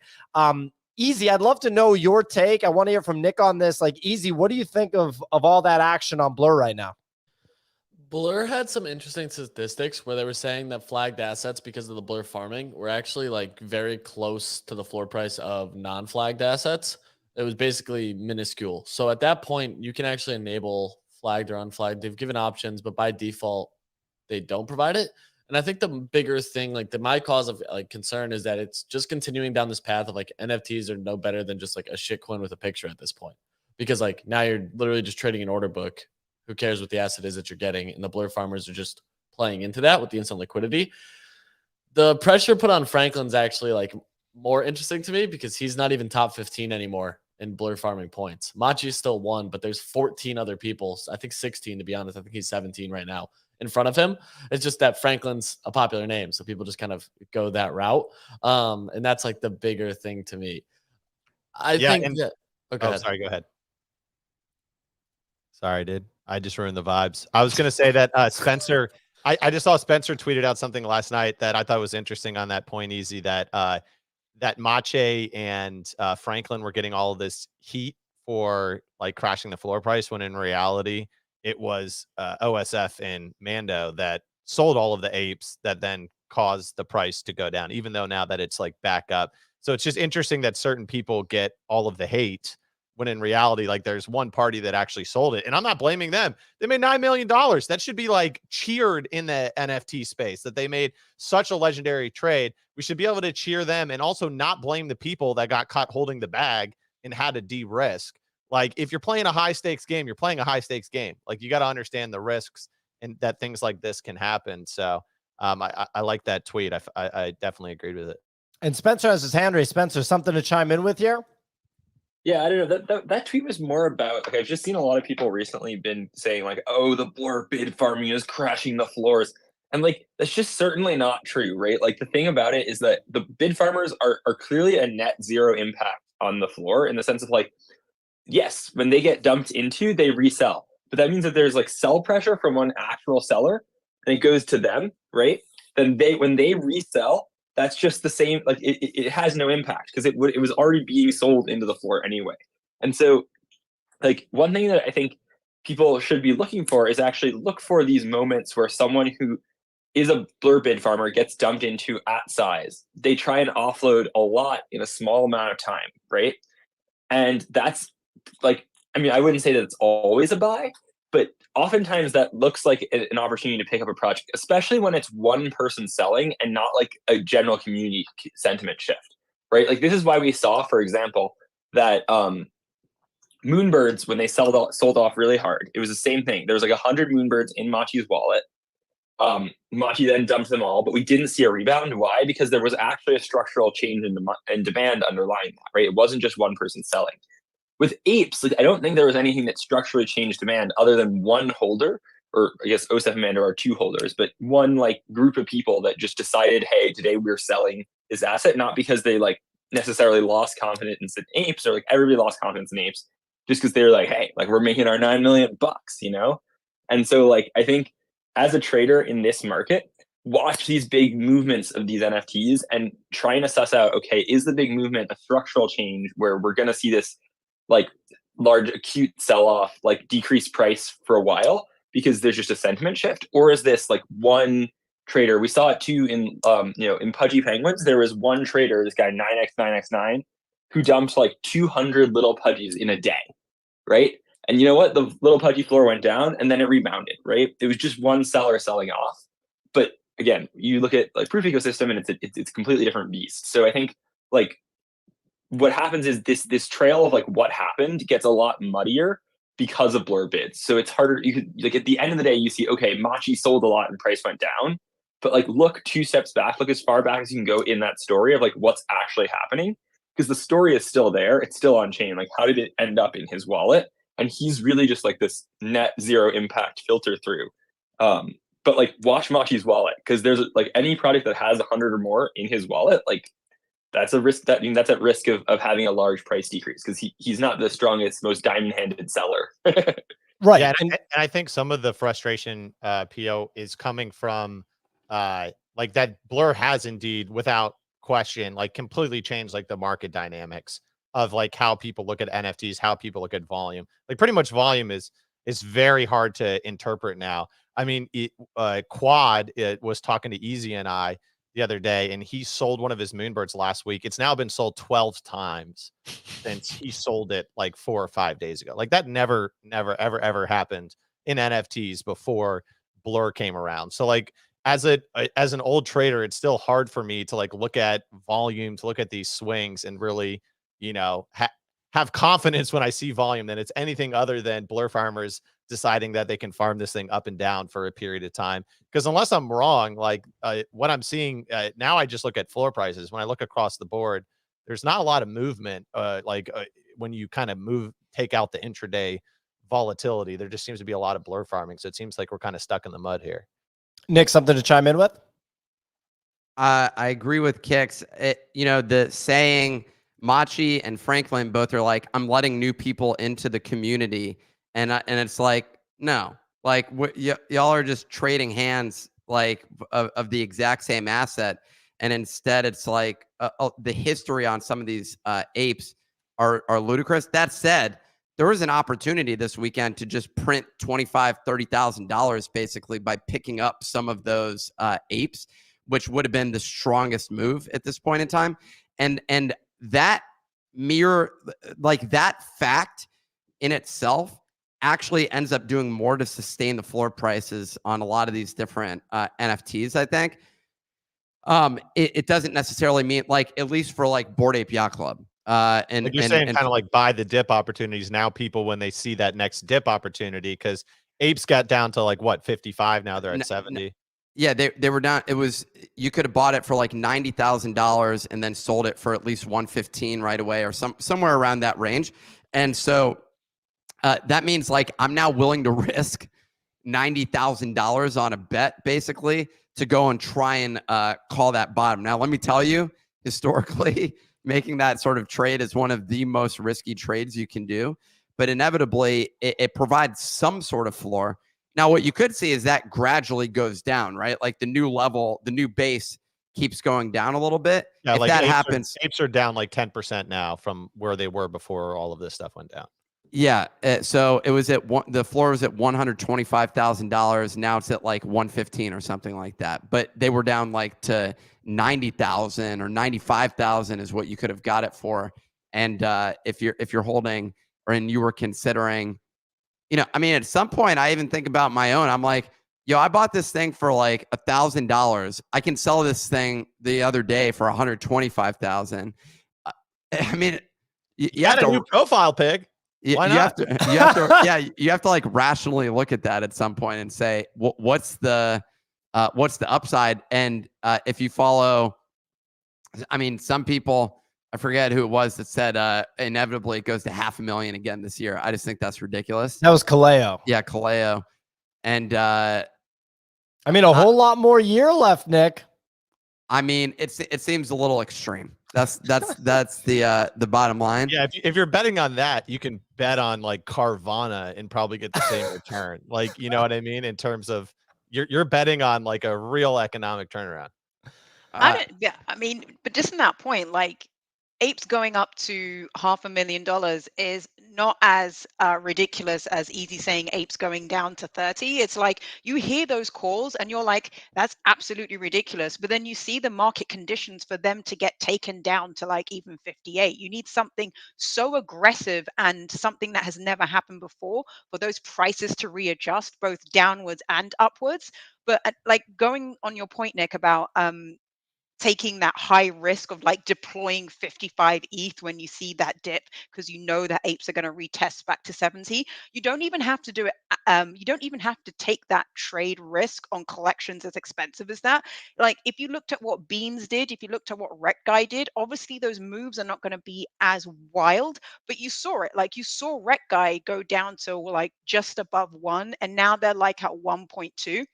S1: Easy, I'd love to know your take. I want to hear from Nick on this. Like, Easy, what do you think of all that action on Blur right now?
S7: Blur had some interesting statistics where they were saying that flagged assets, because of the Blur farming, were actually like very close to the floor price of non-flagged assets. It was basically minuscule. So at that point, you can actually enable flagged or unflagged. They've given options, but by default, they don't provide it. And I think the bigger thing, like my cause of like concern, is that it's just continuing down this path of like NFTs are no better than just like a shitcoin with a picture at this point, because like now you're literally just trading an order book. Who cares what the asset is that you're getting? And the Blur farmers are just playing into that with the instant liquidity. The pressure put on Franklin's actually like more interesting to me, because he's not even top 15 anymore in Blur farming points. Machi's still one, but there's 14 other people. I think 16, to be honest. I think he's 17 right now in front of him. It's just that Franklin's a popular name, so people just kind of go that route. And that's like the bigger thing to me. I think that. Okay.
S6: Sorry, go ahead. Sorry, dude. I just ruined the vibes. I was going to say that Spencer, I just saw Spencer tweeted out something last night that I thought was interesting on that point, Easy, that that Mache and Franklin were getting all of this heat for like crashing the floor price, when in reality it was OSF and Mando that sold all of the apes that then caused the price to go down, even though now that it's like back up. So it's just interesting that certain people get all of the hate, when in reality, like there's one party that actually sold it. And I'm not blaming them. They made $9 million. That should be like cheered in the NFT space, that they made such a legendary trade. We should be able to cheer them and also not blame the people that got caught holding the bag and had to de-risk. Like, if you're playing a high stakes game, you're playing a high stakes game. Like, you got to understand the risks and that things like this can happen. So I like that tweet. I definitely agreed with it.
S1: And Spencer has his hand raised. Spencer, something to chime in with here?
S9: Yeah, I don't know. That tweet was more about, like, I've just seen a lot of people recently been saying like, oh, the Blur bid farming is crashing the floors. And like, that's just certainly not true, right? Like, the thing about it is that the bid farmers are clearly a net zero impact on the floor, in the sense of like, yes, when they get dumped into, they resell. but that means that there's like sell pressure from one actual seller and it goes to them, right? Then when they resell, that's just the same. Like it has no impact because it was already being sold into the floor anyway. And so, like, one thing that I think people should be looking for is actually look for these moments where someone who is a blur bid farmer gets dumped into at size. They try and offload a lot in a small amount of time, right? And that's like, I mean, I wouldn't say that it's always a buy, but oftentimes that looks like an opportunity to pick up a project, especially when it's one person selling and not like a general community sentiment shift, right? Like this is why we saw, for example, that Moonbirds, when they sold off really hard, it was the same thing. There was like 100 Moonbirds in Machi's wallet. Machi then dumped them all, but we didn't see a rebound. Why? Because there was actually a structural change in demand underlying that, right? It wasn't just one person selling. With apes, like I don't think there was anything that structurally changed demand other than one holder, or I guess OSEF and Mando are two holders, but one like group of people that just decided, hey, today we're selling this asset, not because they like necessarily lost confidence in apes, or like everybody lost confidence in apes, just because they were like, hey, like we're making our $9 million, you know? And so like I think as a trader in this market, watch these big movements of these NFTs and trying to suss out, okay, is the big movement a structural change where we're going to see this like large acute sell-off, like decreased price for a while because there's just a sentiment shift? Or is this like one trader? We saw it too in, in Pudgy Penguins. There was one trader, this guy 9x9x9, who dumped like 200 little Pudgies in a day, right? And you know what? The little Pudgy floor went down and then it rebounded, right? It was just one seller selling off. But again, you look at like proof ecosystem and it's a completely different beast. So I think like what happens is this trail of like what happened gets a lot muddier because of blur bids. So it's harder. You could like at the end of the day, you see, okay, Machi sold a lot and price went down. But like look 2 steps back, look as far back as you can go in that story of like what's actually happening. Because the story is still there. It's still on chain. Like how did it end up in his wallet? And he's really just like this net zero impact filter through. But like watch Machi's wallet, because there's like any product that has 100 or more in his wallet, like that's a risk. That's at risk of having a large price decrease because he's not the strongest, most diamond-handed seller.
S1: Right.
S6: Yeah, and I think some of the frustration, PO, is coming from like that blur has indeed, without question, like completely changed like the market dynamics of like how people look at NFTs, how people look at volume. Like pretty much volume is very hard to interpret now. I mean, Quad was talking to Easy and I the other day, and he sold one of his Moonbirds last week. It's now been sold 12 times since he sold it like 4 or 5 days ago. Like that never, ever happened in NFTs before Blur came around. So like as an old trader, it's still hard for me to like look at volume, to look at these swings and really, have confidence when I see volume that it's anything other than blur farmers deciding that they can farm this thing up and down for a period of time. Because unless I'm wrong, like what I'm seeing now, I just look at floor prices. When I look across the board, there's not a lot of movement. When you kind of take out the intraday volatility, there just seems to be a lot of blur farming. So it seems like we're kind of stuck in the mud here.
S1: Nick, something to chime in with?
S3: I agree with Kix. The saying Machi and Franklin both are like, I'm letting new people into the community. And it's like, no, like y'all are just trading hands like of the exact same asset. And instead it's like the history on some of these apes are ludicrous. That said, there was an opportunity this weekend to just print $25,000, $30,000 basically by picking up some of those apes, which would have been the strongest move at this point in time. And that that fact in itself actually ends up doing more to sustain the floor prices on a lot of these different NFTs, I think. It doesn't necessarily mean, like, at least for like Bored Ape Yacht Club. And
S6: like you're saying kind of like buy the dip opportunities. Now people, when they see that next dip opportunity, because apes got down to like what, 55, now they're at 70.
S3: Yeah, they were down. It was, you could have bought it for like $90,000 and then sold it for at least 115 right away, or somewhere around that range. And so that means like I'm now willing to risk $90,000 on a bet basically to go and try and call that bottom. Now, let me tell you, historically, making that sort of trade is one of the most risky trades you can do. but inevitably it provides some sort of floor. Now, what you could see is that gradually goes down, right? Like the new level, the new base keeps going down a little bit.
S6: Yeah,
S3: if
S6: like
S3: that happens,
S6: apes are down like 10% now from where they were before all of this stuff went down.
S3: yeah. So it was at the floor was at $125,000. Now it's at like 115 or something like that. But they were down like to 90,000 or 95,000 is what you could have got it for. And if you're holding and you were considering, I mean, at some point I even think about my own. I'm like, yo, I bought this thing for like $1,000. I can sell this thing the other day for 125,000. I mean, you have
S6: a
S3: to
S6: new profile pic. Why not?
S3: You have to like rationally look at that at some point and say, what's the upside? And if you follow, I mean, some people, I forget who it was that said inevitably it goes to 500,000 again this year. I just think that's ridiculous.
S1: That was Kaleo.
S3: Yeah, Kaleo. And
S1: I mean, a whole lot more year left, Nick.
S3: I mean, it seems a little extreme. That's the bottom line.
S6: Yeah, if you're betting on that, you can bet on like Carvana and probably get the same return. Like, you know what I mean? In terms of you're betting on like a real economic turnaround.
S4: I mean, but just in that point, like apes going up to $500,000 is not as ridiculous as easy saying apes going down to 30. It's like you hear those calls and you're like, that's absolutely ridiculous. But then you see the market conditions for them to get taken down to like even 58. You need something so aggressive and something that has never happened before for those prices to readjust both downwards and upwards. But like going on your point, Nick, about taking that high risk of like deploying 55 ETH when you see that dip because you know that apes are going to retest back to 70. You don't even have to do it. You don't even have to take that trade risk on collections as expensive as that. Like if you looked at what Beans did, if you looked at what Rec Guy did, obviously those moves are not going to be as wild, but you saw it. Like you saw Rec Guy go down to like just above 1, and now they're like at 1.2.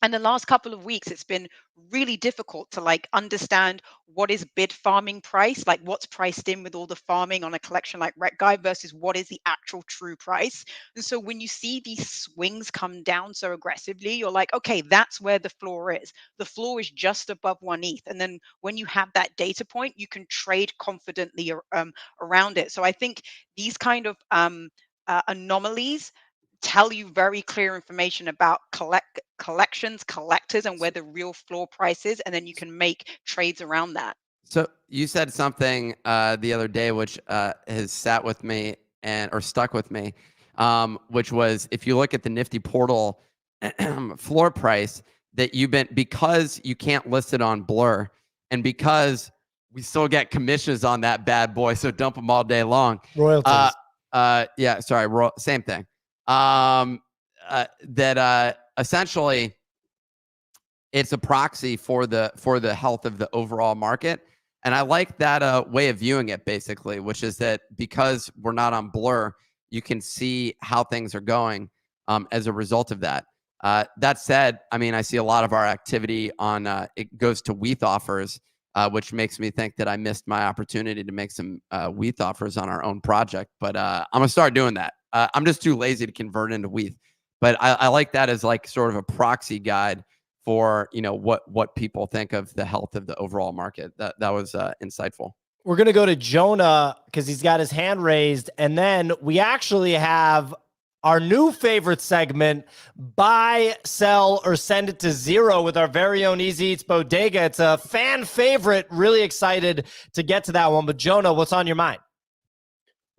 S4: And the last couple of weeks, it's been really difficult to like understand what is bid farming price, like what's priced in with all the farming on a collection like Rec Guy versus what is the actual true price. And so when you see these swings come down so aggressively, you're like, okay, that's where the floor is. The floor is just above 1 ETH. And then when you have that data point, you can trade confidently around it. So I think these kind of anomalies tell you very clear information about collections, collectors, and where the real floor price is, and then you can make trades around that.
S3: So you said something the other day which has sat with me or stuck with me, which was if you look at the Nifty portal floor price that because you can't list it on Blur, and because we still get commissions on that bad boy, so dump them all day long.
S1: Royalties.
S3: Same thing. Essentially it's a proxy for the health of the overall market. And I like that way of viewing it, basically, which is that because we're not on Blur, you can see how things are going as a result of that. That said, I mean, I see a lot of our activity on it goes to WETH offers, which makes me think that I missed my opportunity to make some WETH offers on our own project. But I'm going to start doing that. I'm just too lazy to convert into WETH. But I like that as like sort of a proxy guide for, what people think of the health of the overall market. That was insightful.
S1: We're going to go to Jonah because he's got his hand raised. And then we actually have our new favorite segment, buy, sell, or send it to zero with our very own Easy Eats Bodega. It's a fan favorite. Really excited to get to that one. But Jonah, what's on your mind?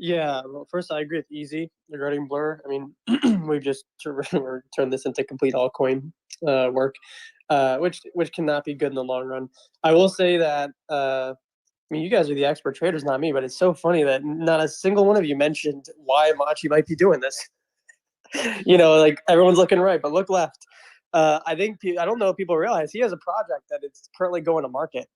S8: Yeah, well, first I agree with Easy regarding Blur. I mean, we've just turned this into complete altcoin work, which cannot be good in the long run. I will say that I mean, you guys are the expert traders, not me, but it's so funny that not a single one of you mentioned why Machi might be doing this. Like everyone's looking right, but look left. I don't know if people realize he has a project that is currently going to market.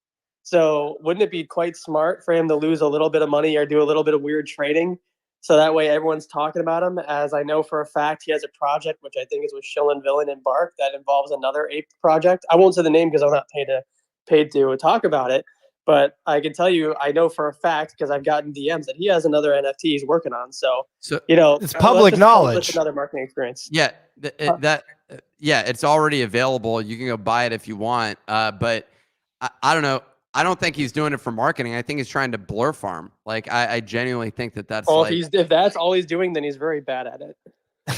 S8: So wouldn't it be quite smart for him to lose a little bit of money or do a little bit of weird trading? So that way everyone's talking about him. As I know for a fact, he has a project, which I think is with Shillin, Villain, and Bark, that involves another ape project. I won't say the name because I'm not paid to talk about it. But I can tell you, I know for a fact because I've gotten DMs that he has another NFT he's working on. So
S1: it's public knowledge.
S8: That's another marketing experience.
S3: Yeah, it's already available. You can go buy it if you want. But I don't know. I don't think he's doing it for marketing. I think he's trying to blur farm. Like I genuinely think that's
S8: Well,
S3: like
S8: if that's all he's doing, then he's very bad at it.
S3: a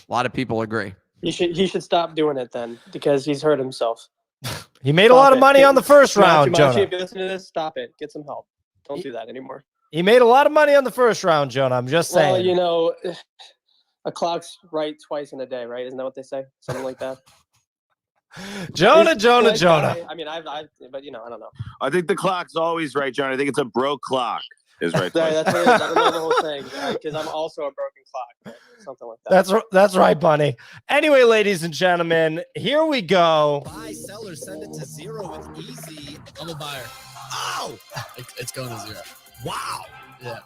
S3: lot of people agree.
S8: He should stop doing it then because he's hurt himself.
S1: He made a lot of money on the first round, Jonah.
S8: If you listen to this, stop it. Get some help. Don't do that anymore.
S1: He made a lot of money on the first round, Jonah. I'm just saying.
S8: Well, you know, a clock's right twice in a day, right? Isn't that what they say? Something like that.
S1: Jonah.
S8: I mean, but you know, I don't know.
S2: I think the clock's always right, John. I think it's a broke clock. Is right.
S8: Sorry, that's what it is. I don't know the whole thing because I'm also a broken clock, but something like that.
S1: That's right, Bunny. Anyway, ladies and gentlemen, here we go.
S10: Buy, sell, or send it to zero with easy. I'm a buyer. Oh, it's going to zero. Wow. Yeah.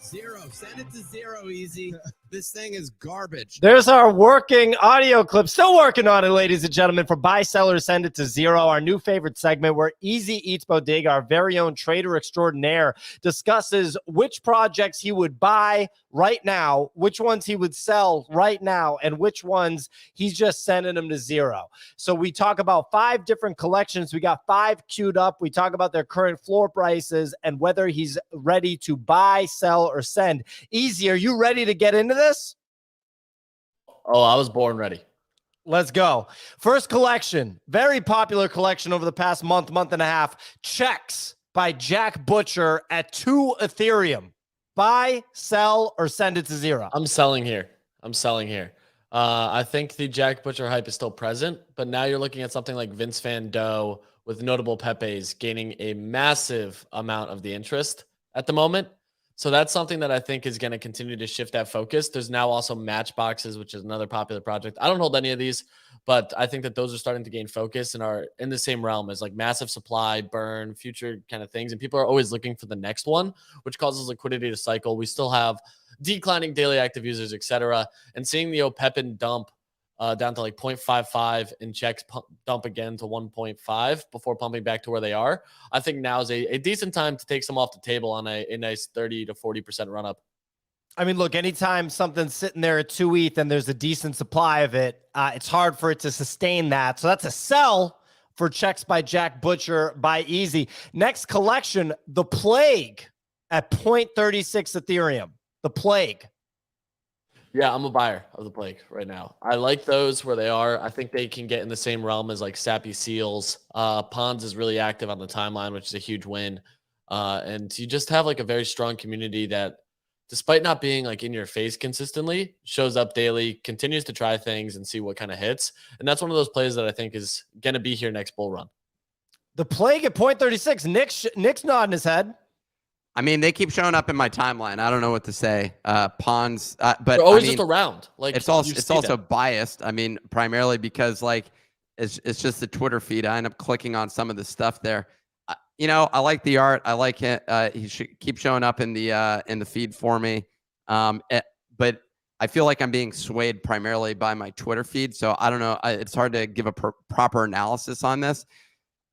S10: Zero. Send it to zero, easy. This thing is garbage.
S1: There's our working audio clip. Still working on it, ladies and gentlemen, for Buy, Sell, or Send It to Zero, our new favorite segment where Easy Eats Bodega, our very own trader extraordinaire, discusses which projects he would buy right now, which ones he would sell right now, and which ones he's just sending them to zero. So we talk about 5 different collections. We got 5 queued up. We talk about their current floor prices and whether he's ready to buy, sell, or send. Easy, are you ready to get into this?
S7: Oh, I was born ready.
S1: Let's go. First collection, very popular collection over the past month and a half. Checks by Jack Butcher at 2 Ethereum. Buy, sell, or send it to zero.
S7: I'm selling here. I think the Jack Butcher hype is still present, but now you're looking at something like Vince Van Doe with notable Pepes gaining a massive amount of the interest at the moment. So that's something that I think is going to continue to shift that focus. There's now also Matchboxes, which is another popular project. I don't hold any of these, but I think that those are starting to gain focus and are in the same realm as like massive supply, burn, future kind of things. And people are always looking for the next one, which causes liquidity to cycle. We still have declining daily active users, etc. And seeing the Opepin dump down to like 0.55 and checks dump again to 1.5 before pumping back to where they are. I think now is a decent time to take some off the table on a nice 30 to 40% run up.
S1: I mean, look, anytime something's sitting there at 2 ETH and there's a decent supply of it, it's hard for it to sustain that. So that's a sell for checks by Jack Butcher by Easy. Next collection, The Plague at 0.36 Ethereum. The Plague.
S7: Yeah, I'm a buyer of The Plague right now. I like those where they are. I think they can get in the same realm as like Sappy Seals. Pons is really active on the timeline, which is a huge win. And you just have like a very strong community that, despite not being like in your face consistently, shows up daily, continues to try things and see what kind of hits. And that's one of those plays that I think is going to be here next bull run.
S1: The Plague at 0.36. Nick's nodding his head.
S3: I mean, they keep showing up in my timeline. I don't know what to say. Pawns, but
S7: they're always
S3: I mean,
S7: just around. Like
S3: it's also biased. I mean, primarily because like it's just the Twitter feed. I end up clicking on some of the stuff there. You know, I like the art. I like it. He should keep showing up in the feed for me. But I feel like I'm being swayed primarily by my Twitter feed. So I don't know. It's hard to give a proper analysis on this.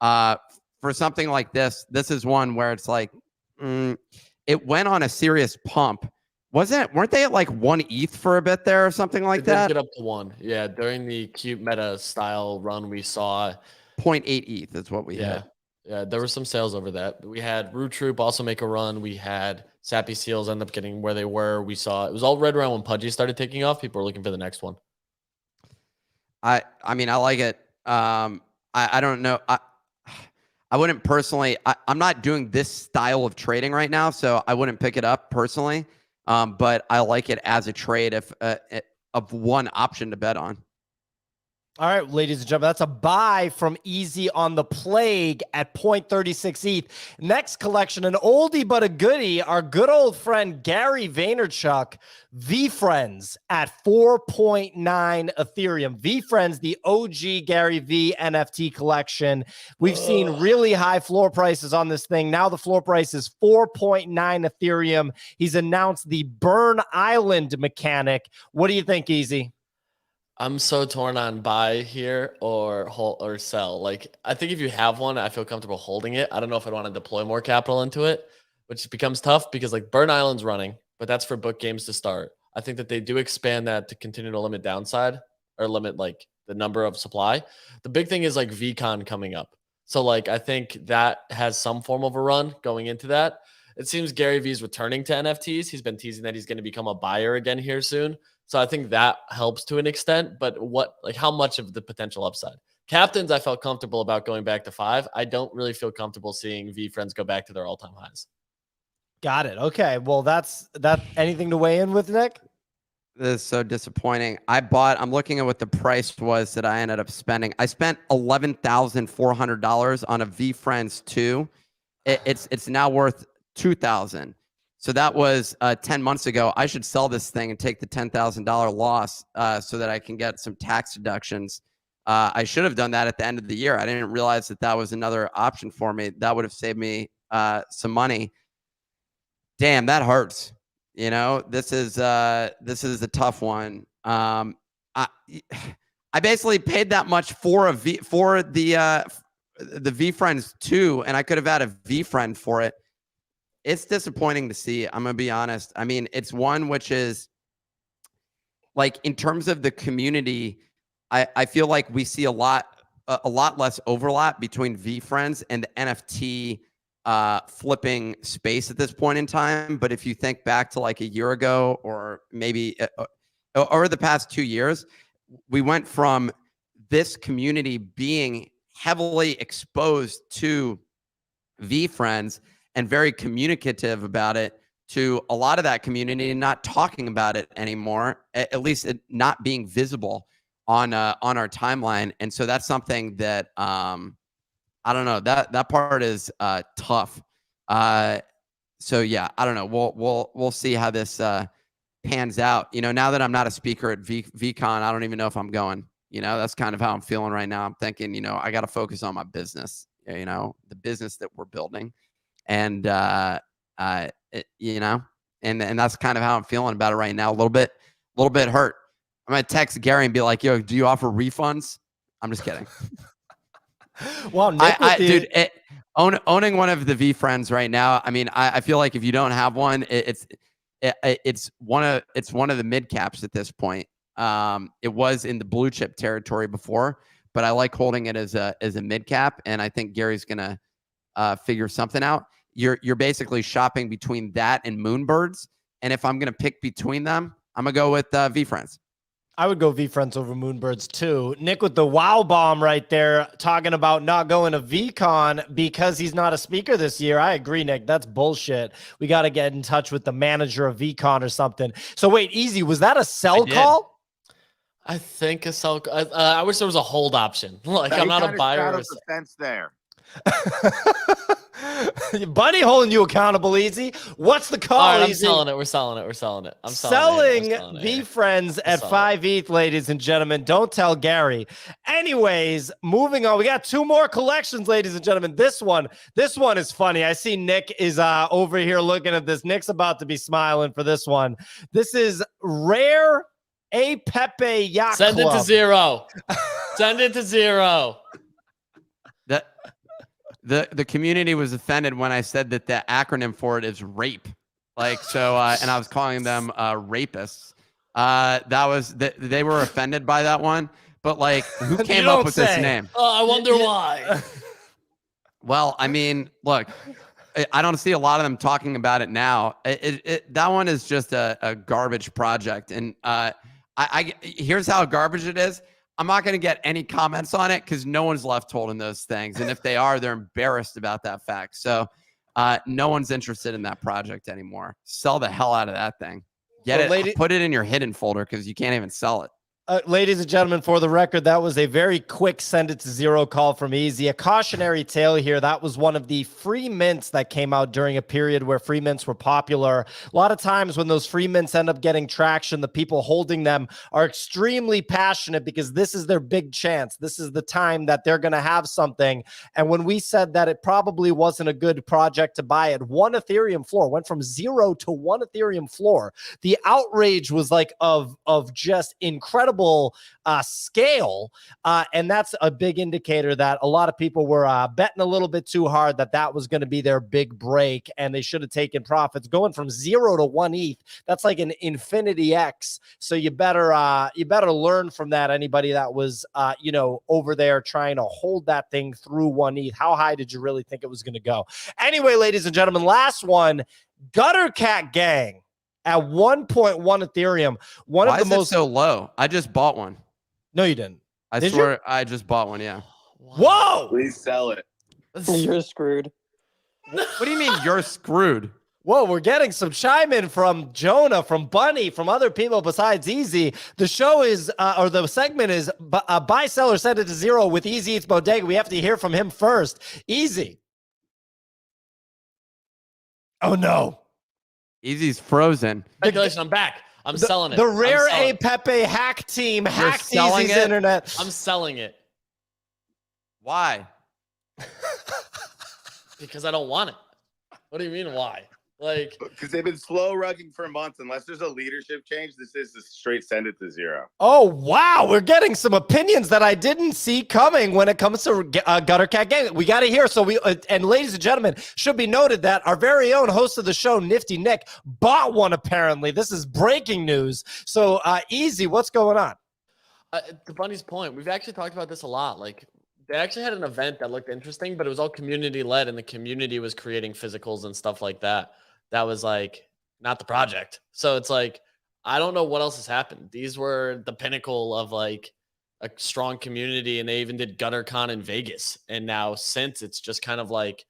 S3: For something like this is one where it's like, it went on a serious pump. Weren't they at like 1 ETH for a bit there or something like that?
S7: Get up to 1. Yeah, during the cute meta style run we saw
S3: 0.8 ETH is what we had.
S7: Yeah, there were some sales over that. But we had Root Troop also make a run. We had Sappy Seals end up getting where they were. We saw it was all right around when Pudgy started taking off. People were looking for the next one.
S3: I mean, I like it. I don't know. I wouldn't personally. I'm not doing this style of trading right now, so I wouldn't pick it up personally. But I like it as a trade of one option to bet on.
S1: All right, ladies and gentlemen, that's a buy from Easy on The Plague at 0.36 ETH. Next collection, an oldie but a goodie, our good old friend Gary Vaynerchuk, VFriends at 4.9 Ethereum. VFriends, the OG Gary V NFT collection. We've seen really high floor prices on this thing. Now the floor price is 4.9 Ethereum. He's announced the Burn Island mechanic. What do you think, Easy?
S7: I'm so torn on buy here or hold or sell. Like, I think if you have one, I feel comfortable holding it. I don't know if I'd want to deploy more capital into it, which becomes tough because like Burn Island's running, but that's for book games to start. I think that they do expand that to continue to limit downside or limit like the number of supply. The big thing is like VCon coming up. So like I think that has some form of a run going into that. It seems Gary Vee's returning to NFTs. He's been teasing that he's going to become a buyer again here soon. So I think that helps to an extent, but how much of the potential upside? Captains, I felt comfortable about going back to 5. I don't really feel comfortable seeing V Friends go back to their all-time highs.
S1: Got it. Okay. Well, that's that. Anything to weigh in with, Nick?
S3: This is so disappointing. I'm looking at what the price was that I ended up spending. I spent $11,400 on a V Friends 2. It's now worth $2,000. So that was 10 months ago. I should sell this thing and take the $10,000 loss so that I can get some tax deductions. I should have done that at the end of the year. I didn't realize that was another option for me. That would have saved me some money. Damn, that hurts. You know, this is a tough one. I basically paid that much for the V Friends 2, and I could have had a V Friend for it. It's disappointing to see. I'm gonna be honest. I mean, it's one which is like in terms of the community, I feel like we see a lot less overlap between V Friends and the NFT flipping space at this point in time. But if you think back to like a year ago or maybe over the past 2 years, we went from this community being heavily exposed to V Friends and very communicative about it to a lot of that community not talking about it anymore, at least it not being visible on our timeline. And so that's something that I don't know, that part is tough. So yeah, I don't know. We'll see how this pans out. You know, now that I'm not a speaker at VCon, I don't even know if I'm going. You know, that's kind of how I'm feeling right now. I'm thinking, you know, I got to focus on my business, you know, the business that we're building. And, you know, and that's kind of how I'm feeling about it right now. A little bit hurt. I'm going to text Gary and be like, yo, do you offer refunds? I'm just kidding.
S1: Well, Nick,
S3: dude, owning one of the V Friends right now. I mean, I feel like if you don't have one, it's one of the mid caps at this point. It was in the blue chip territory before, but I like holding it as a mid cap. And I think Gary's going to figure something out. You're basically shopping between that and Moonbirds. And if I'm going to pick between them, I'm going to go with V Friends.
S1: I would go V Friends over Moonbirds too. Nick with the wow bomb right there, talking about not going to VCon because he's not a speaker this year. I agree, Nick. That's bullshit. We got to get in touch with the manager of VCon or something. So wait, Easy, was that a sell call?
S7: I think a sell. I wish there was a hold option. Like I'm not a buyer. Or
S2: the fence there.
S1: Bunny holding you accountable, Easy. What's the call,
S7: All right,
S1: Easy?
S7: We're selling it. I'm
S1: selling V Friends at 5 ETH, ladies and gentlemen. Don't tell Gary. Anyways, moving on. We got 2 more collections, ladies and gentlemen. This one is funny. I see Nick is over here looking at this. Nick's about to be smiling for this one. This is Rare A Pepe Yacht
S7: Send
S1: Club.
S7: it to 0. Send it to 0.
S3: The community was offended when I said that the acronym for it is RAPE. Like, so, and I was calling them rapists. They were offended by that one. But like, who came up with this name?
S7: Oh, I wonder why.
S3: Well, I mean, look, I don't see a lot of them talking about it now. That one is just a garbage project. And here's how garbage it is. I'm not going to get any comments on it because no one's left holding those things. And if they are, they're embarrassed about that fact. So no one's interested in that project anymore. Sell the hell out of that thing. Put it in your hidden folder because you can't even sell it.
S1: Ladies and gentlemen, for the record, that was a very quick send it to 0 call from Easy. A cautionary tale here. That was one of the free mints that came out during a period where free mints were popular. A lot of times when those free mints end up getting traction, the people holding them are extremely passionate because this is their big chance. This is the time that they're going to have something. And when we said that it probably wasn't a good project to buy at 1 Ethereum floor, went from 0 to 1 Ethereum floor, the outrage was like of just incredible incredible scale. And that's a big indicator that a lot of people were betting a little bit too hard that was going to be their big break, and they should have taken profits. Going from 0 to 1 ETH, that's like an infinity X. So you better learn from that. Anybody that was over there trying to hold that thing through 1 ETH, how high did you really think it was going to go? Anyway, ladies and gentlemen, last one, Gutter Cat Gang at 1.1 Ethereum.
S3: Why is it so low? I just bought one.
S1: No, you didn't.
S3: I
S1: Did
S3: swear
S1: you?
S3: I just bought one. Yeah.
S1: Whoa!
S2: Please sell it.
S8: You're screwed.
S3: What do you mean you're screwed?
S1: Whoa, we're getting some chime in from Jonah, from Bunny, from other people besides Easy. The show is, or the segment is, buy, sell, or send it to zero with Easy Eats Bodega. We have to hear from him first. Easy. Oh, no.
S3: Easy's frozen.
S7: Speculation, I'm back. I'm selling it.
S1: The rare
S7: I'm selling
S1: A Pepe hack team
S3: You're
S1: hacked
S3: selling
S1: Easy's
S3: it?
S1: internet.
S7: I'm selling it
S3: Why?
S7: because I don't want it. What do you mean why? Like,
S2: Because they've been slow rugging for months. Unless there's a leadership change, this is a straight send it to zero.
S1: Oh, wow. We're getting some opinions that I didn't see coming when it comes to Gutter Cat Gang. We got to hear. So and ladies and gentlemen, should be noted that our very own host of the show, Nifty Nick, bought one apparently. This is breaking news. So Easy, what's going on?
S7: to Bunny's point, we've actually talked about this a lot. Like, they actually had an event that looked interesting, but it was all community led, and the community was creating physicals and stuff like that. That was like not the project. So it's like, I don't know what else has happened. These were the pinnacle of like a strong community, and they even did GutterCon in Vegas. And now since, it's just kind of like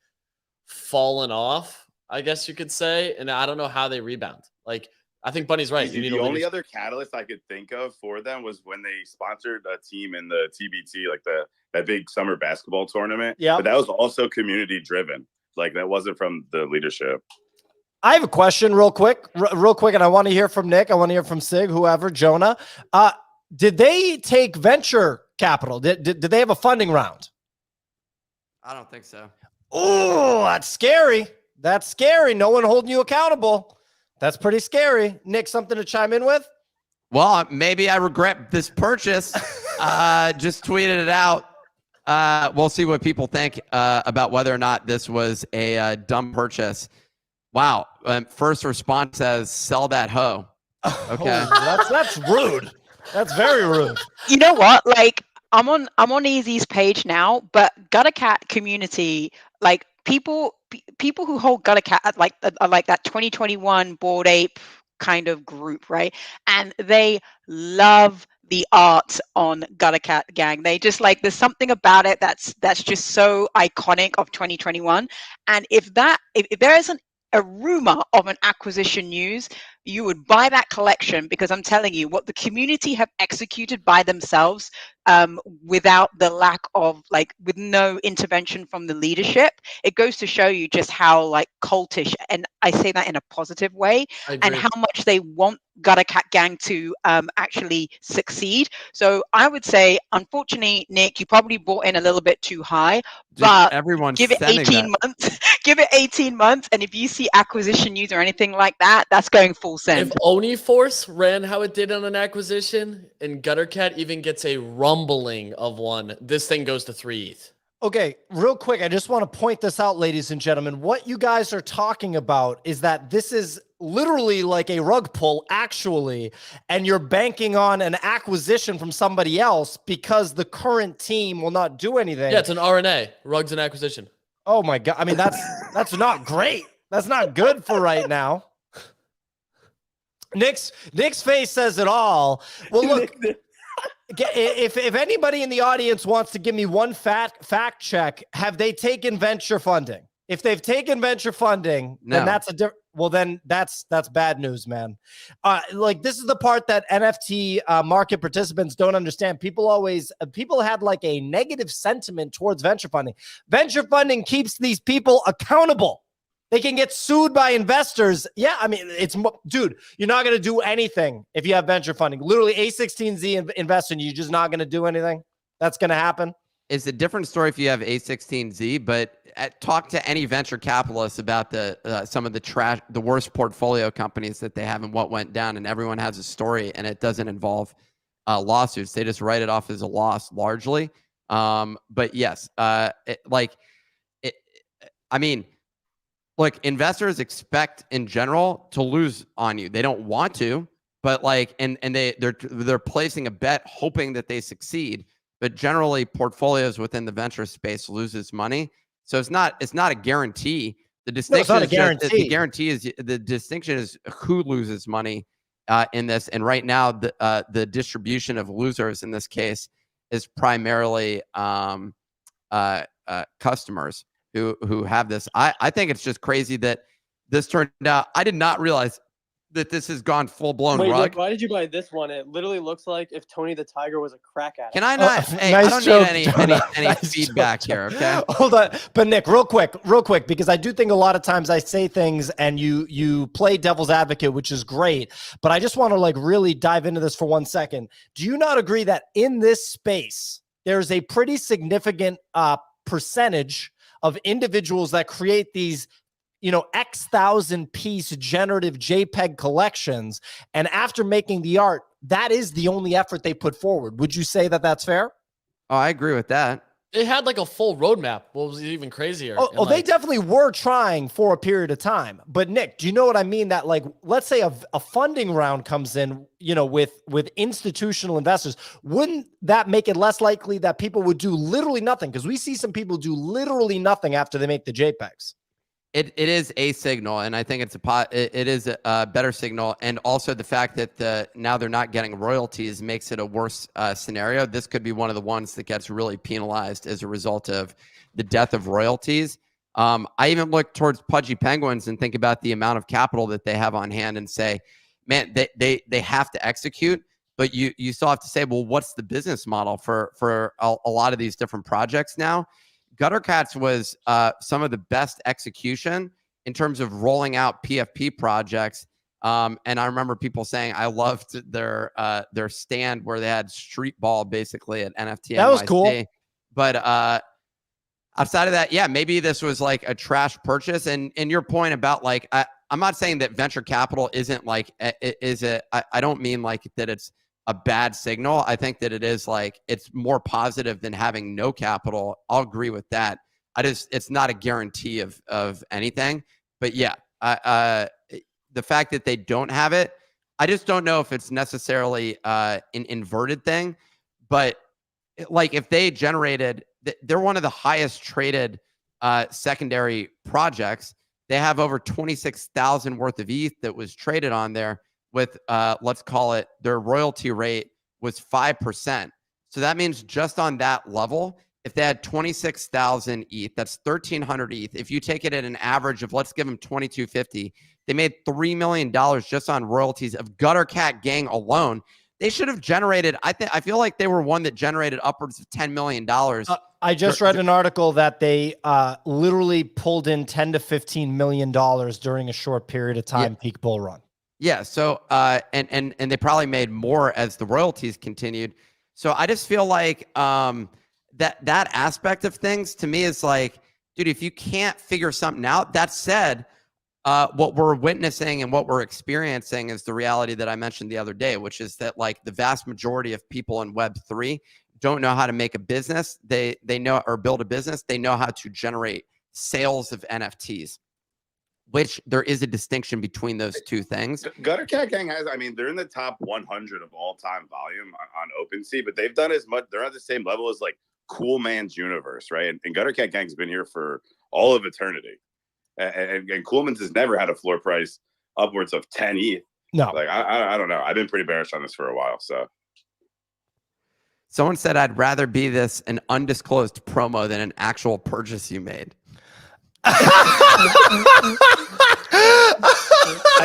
S7: fallen off, I guess you could say. And I don't know how they rebound. Like, I think Bunny's right. You need
S2: The
S7: a
S2: only
S7: leadership.
S2: other catalyst I could think of for them was when they sponsored a team in the TBT, like that big summer basketball tournament.
S1: Yeah.
S2: But that was also community driven. Like, that wasn't from the leadership.
S1: I have a question real quick, and I want to hear from Nick. I want to hear from Sig, whoever, Jonah. Did they take venture capital? Did they have a funding round?
S3: I don't think so.
S1: Oh, that's scary. That's scary. No one holding you accountable. That's pretty scary. Nick, something to chime in with?
S3: Well, maybe I regret this purchase. Just tweeted it out. We'll see what people think about whether or not this was a dumb purchase. Wow. First response says, sell that hoe. Okay.
S1: Oh, that's rude. That's very rude.
S4: You know what? Like, I'm on Easy's page now, but Gutter Cat community, like people who hold Gutter Cat are like that 2021 Bored Ape kind of group, right? And they love the art on Gutter Cat Gang. They just like, there's something about it that's just so iconic of 2021. And if there isn't a rumor of an acquisition news, you would buy that collection, because I'm telling you what the community have executed by themselves, without the lack of, like, with no intervention from the leadership. It goes to show you just how like cultish, and I say that in a positive way, and how much they want Gutter Cat Gang to actually succeed. So I would say, unfortunately, Nick, you probably bought in a little bit too high, but
S3: everyone's
S4: give it 18 months. Give it 18 months, and if you see acquisition news or anything like that, that's going full send.
S7: If Oniforce ran how it did on an acquisition, and GutterCat even gets a rumbling of one, this thing goes to 3 ETH.
S1: Okay, real quick, I just want to point this out, ladies and gentlemen. What you guys are talking about is that this is literally like a rug pull, actually, and you're banking on an acquisition from somebody else because the current team will not do anything.
S7: Yeah, it's an RNA, rugs and acquisition.
S1: Oh my God. I mean, that's not great. That's not good for right now. Nick's face says it all. Well, look, if anybody in the audience wants to give me one fact check, have they taken venture funding? If they've taken venture funding,
S3: No.
S1: then that's a different. Well, then that's bad news, man. Like, this is the part that NFT market participants don't understand. People had like a negative sentiment towards venture funding. Venture funding keeps these people accountable. They can get sued by investors. Yeah, I mean, dude, you're not going to do anything if you have venture funding. Literally, A16Z invest in you, you're just not going to do anything. That's going to happen.
S3: It's a different story if you have A16Z, but talk to any venture capitalist about some of the worst portfolio companies that they have and what went down, and everyone has a story, and it doesn't involve lawsuits. They just write it off as a loss largely. But yes, I mean, look, investors expect in general to lose on you. They don't want to, but like, and they're placing a bet hoping that they succeed. But generally, portfolios within the venture space loses money, so it's not a guarantee. The distinction
S1: not a guarantee.
S3: The guarantee is the distinction is who loses money in this. And right now, the distribution of losers in this case is primarily customers who have this. I think it's just crazy that this turned out. I did not realize that this has gone full blown
S8: Wait,
S3: rug.
S8: Nick, why did you buy this one? It literally looks like if Tony the Tiger was a crack addict.
S3: Can I not? Hey,
S1: nice
S3: I don't
S1: joke,
S3: need
S1: Jonah.
S3: any
S1: Nice
S3: feedback
S1: joke,
S3: here. Okay.
S1: Hold on, but Nick, real quick, because I do think a lot of times I say things and you play devil's advocate, which is great. But I just want to like really dive into this for 1 second. Do you not agree that in this space there's a pretty significant percentage of individuals that create these, X thousand piece generative JPEG collections, and after making the art, that is the only effort they put forward? Would you say that that's fair?
S3: Oh, I agree with that.
S7: They had like a full roadmap. What was even crazier?
S1: They definitely were trying for a period of time. But Nick, do you know what I mean? That like, let's say a funding round comes in, with institutional investors. Wouldn't that make it less likely that people would do literally nothing? Because we see some people do literally nothing after they make the JPEGs.
S3: It is a signal, and I think it is a better signal. And also the fact that now they're not getting royalties makes it a worse scenario. This could be one of the ones that gets really penalized as a result of the death of royalties. I even look towards Pudgy Penguins and think about the amount of capital that they have on hand and say, man, they have to execute. But you still have to say, well, what's the business model for a lot of these different projects now? Gutter Cats was some of the best execution in terms of rolling out PFP projects. And I remember people saying I loved their stand where they had street ball basically at NFT.
S1: That was cool.
S3: But outside of that, yeah, maybe this was like a trash purchase. And your point about like, I'm not saying that venture capital isn't like, I don't mean like that it's a bad signal. I think that it is like, it's more positive than having no capital. I'll agree with that. It's not a guarantee of anything, but yeah, the fact that they don't have it, I just don't know if it's necessarily an inverted thing, but like if they generated, they're one of the highest traded secondary projects. They have over 26,000 worth of ETH that was traded on there. With let's call it, their royalty rate was 5%. So that means just on that level, if they had 26,000 ETH, that's 1,300 ETH. If you take it at an average of, let's give them 2,250, they made $3 million just on royalties of Gutter Cat Gang alone. They should have generated, I feel like they were one that generated upwards of $10 million.
S1: I just read an article that they literally pulled in $10 to $15 million during a short period of time, peak bull run.
S3: Yeah. So, and they probably made more as the royalties continued. So I just feel like that aspect of things to me is like, dude, if you can't figure something out, that said, what we're witnessing and what we're experiencing is the reality that I mentioned the other day, which is that like the vast majority of people in Web3 don't know how to make a business. They know, or build a business. They know how to generate sales of NFTs. Which there is a distinction between those two things.
S2: Gutter Cat Gang has, they're in the top 100 of all time volume on OpenSea, but they've done as much, they're at the same level as like Cool Man's Universe, right? And Gutter Cat Gang's been here for all of eternity. And Coolman's has never had a floor price upwards of 10 ETH.
S1: No.
S2: Like, I don't know. I've been pretty bearish on this for a while, so.
S3: Someone said, I'd rather be this an undisclosed promo than an actual purchase you made.
S8: I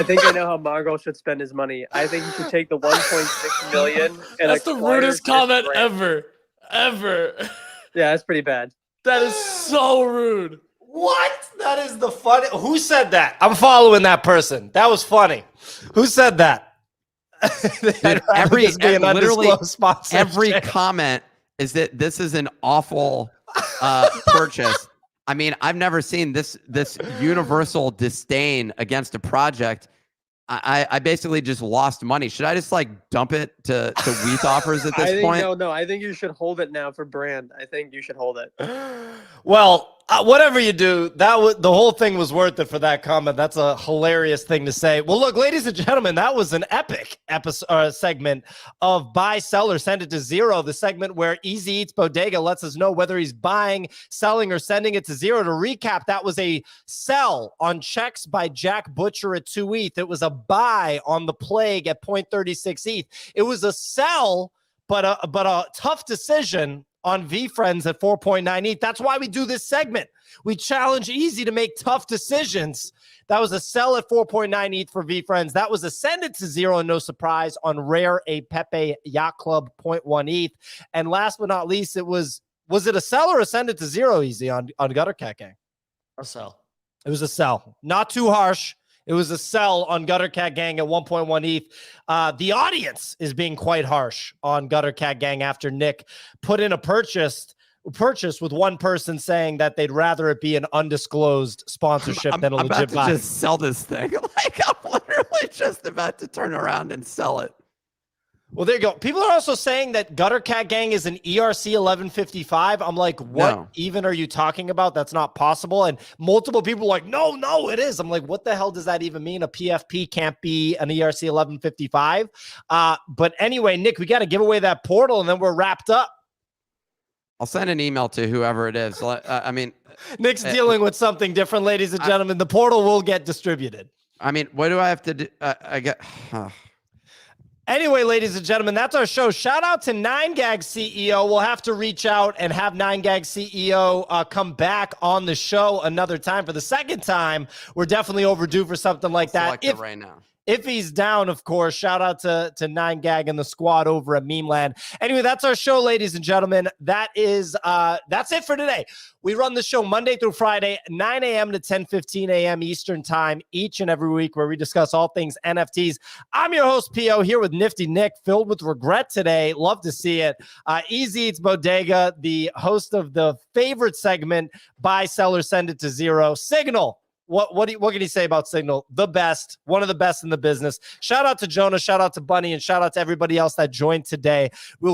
S8: think I know how Mongrel should spend his money. I think he should take the 1.6 million. And
S7: that's the rudest comment ever. Yeah,
S8: that's pretty bad.
S7: That is so rude.
S1: What? That is the funny. Who said that? I'm following that person. That was funny. Who said that?
S3: Dude, every comment is that this is an awful purchase. I've never seen this universal disdain against a project. I basically just lost money. Should I just like dump it to WETH offers at this point?
S8: No. I think you should hold it now for brand. I think you should hold it.
S1: Well, whatever you do, the whole thing was worth it for that comment. That's a hilarious thing to say. Well, look, ladies and gentlemen, that was an epic segment of buy, sell, or send it to zero. The segment where Easy Eats Bodega lets us know whether he's buying, selling, or sending it to zero. To recap, that was a sell on checks by Jack Butcher at 2 ETH. It was a buy on the Plague at 0.36 ETH. It was a sell, but a tough decision on VFriends at 4.9 ETH. That's why we do this segment. We challenge Easy to make tough decisions. That was a sell at 4.9 ETH for VFriends. That was a send it to zero, and no surprise, on Rare a Pepe Yacht Club 0.1 ETH. And last but not least, was it a sell or a send it to zero, Easy, on Gutter Cat Gang?
S7: A sell.
S1: It was a sell. Not too harsh. It was a sell on Gutter Cat Gang at 1.1 ETH. The audience is being quite harsh on Gutter Cat Gang after Nick put in a purchase with one person saying that they'd rather it be an undisclosed sponsorship than a
S3: I'm
S1: legit
S3: about
S1: buy.
S3: to just sell this thing. Like, I'm literally just about to turn around and sell it.
S1: Well, there you go. People are also saying that Gutter Cat Gang is an ERC 1155. I'm like, what even are you talking about? That's not possible. And multiple people are like, no, it is. I'm like, what the hell does that even mean? A PFP can't be an ERC 1155. But anyway, Nick, we got to give away that portal and then we're wrapped up.
S3: I'll send an email to whoever it is. I mean,
S1: Nick's dealing with something different, ladies and gentlemen. The portal will get distributed.
S3: I mean, what do I have to do?
S1: Anyway, ladies and gentlemen, that's our show. Shout out to 9gag CEO. We'll have to reach out and have 9gag CEO come back on the show another time. For the second time, we're definitely overdue for something like that.
S3: Right now.
S1: If he's down, of course, shout out to 9gag and the squad over at Meme Land. Anyway, that's our show, ladies and gentlemen. That's it for today. We run the show Monday through Friday, 9 a.m. to 10:15 a.m. Eastern time each and every week, where we discuss all things NFTs. I'm your host, P.O., here with Nifty Nick, filled with regret today. Love to see it. Easy Eats Bodega, the host of the favorite segment, buy, sell, or send it to zero. Signal. What can you say about Signal? The best, one of the best in the business. Shout out to Jonah, shout out to Bunny, and shout out to everybody else that joined today. We'll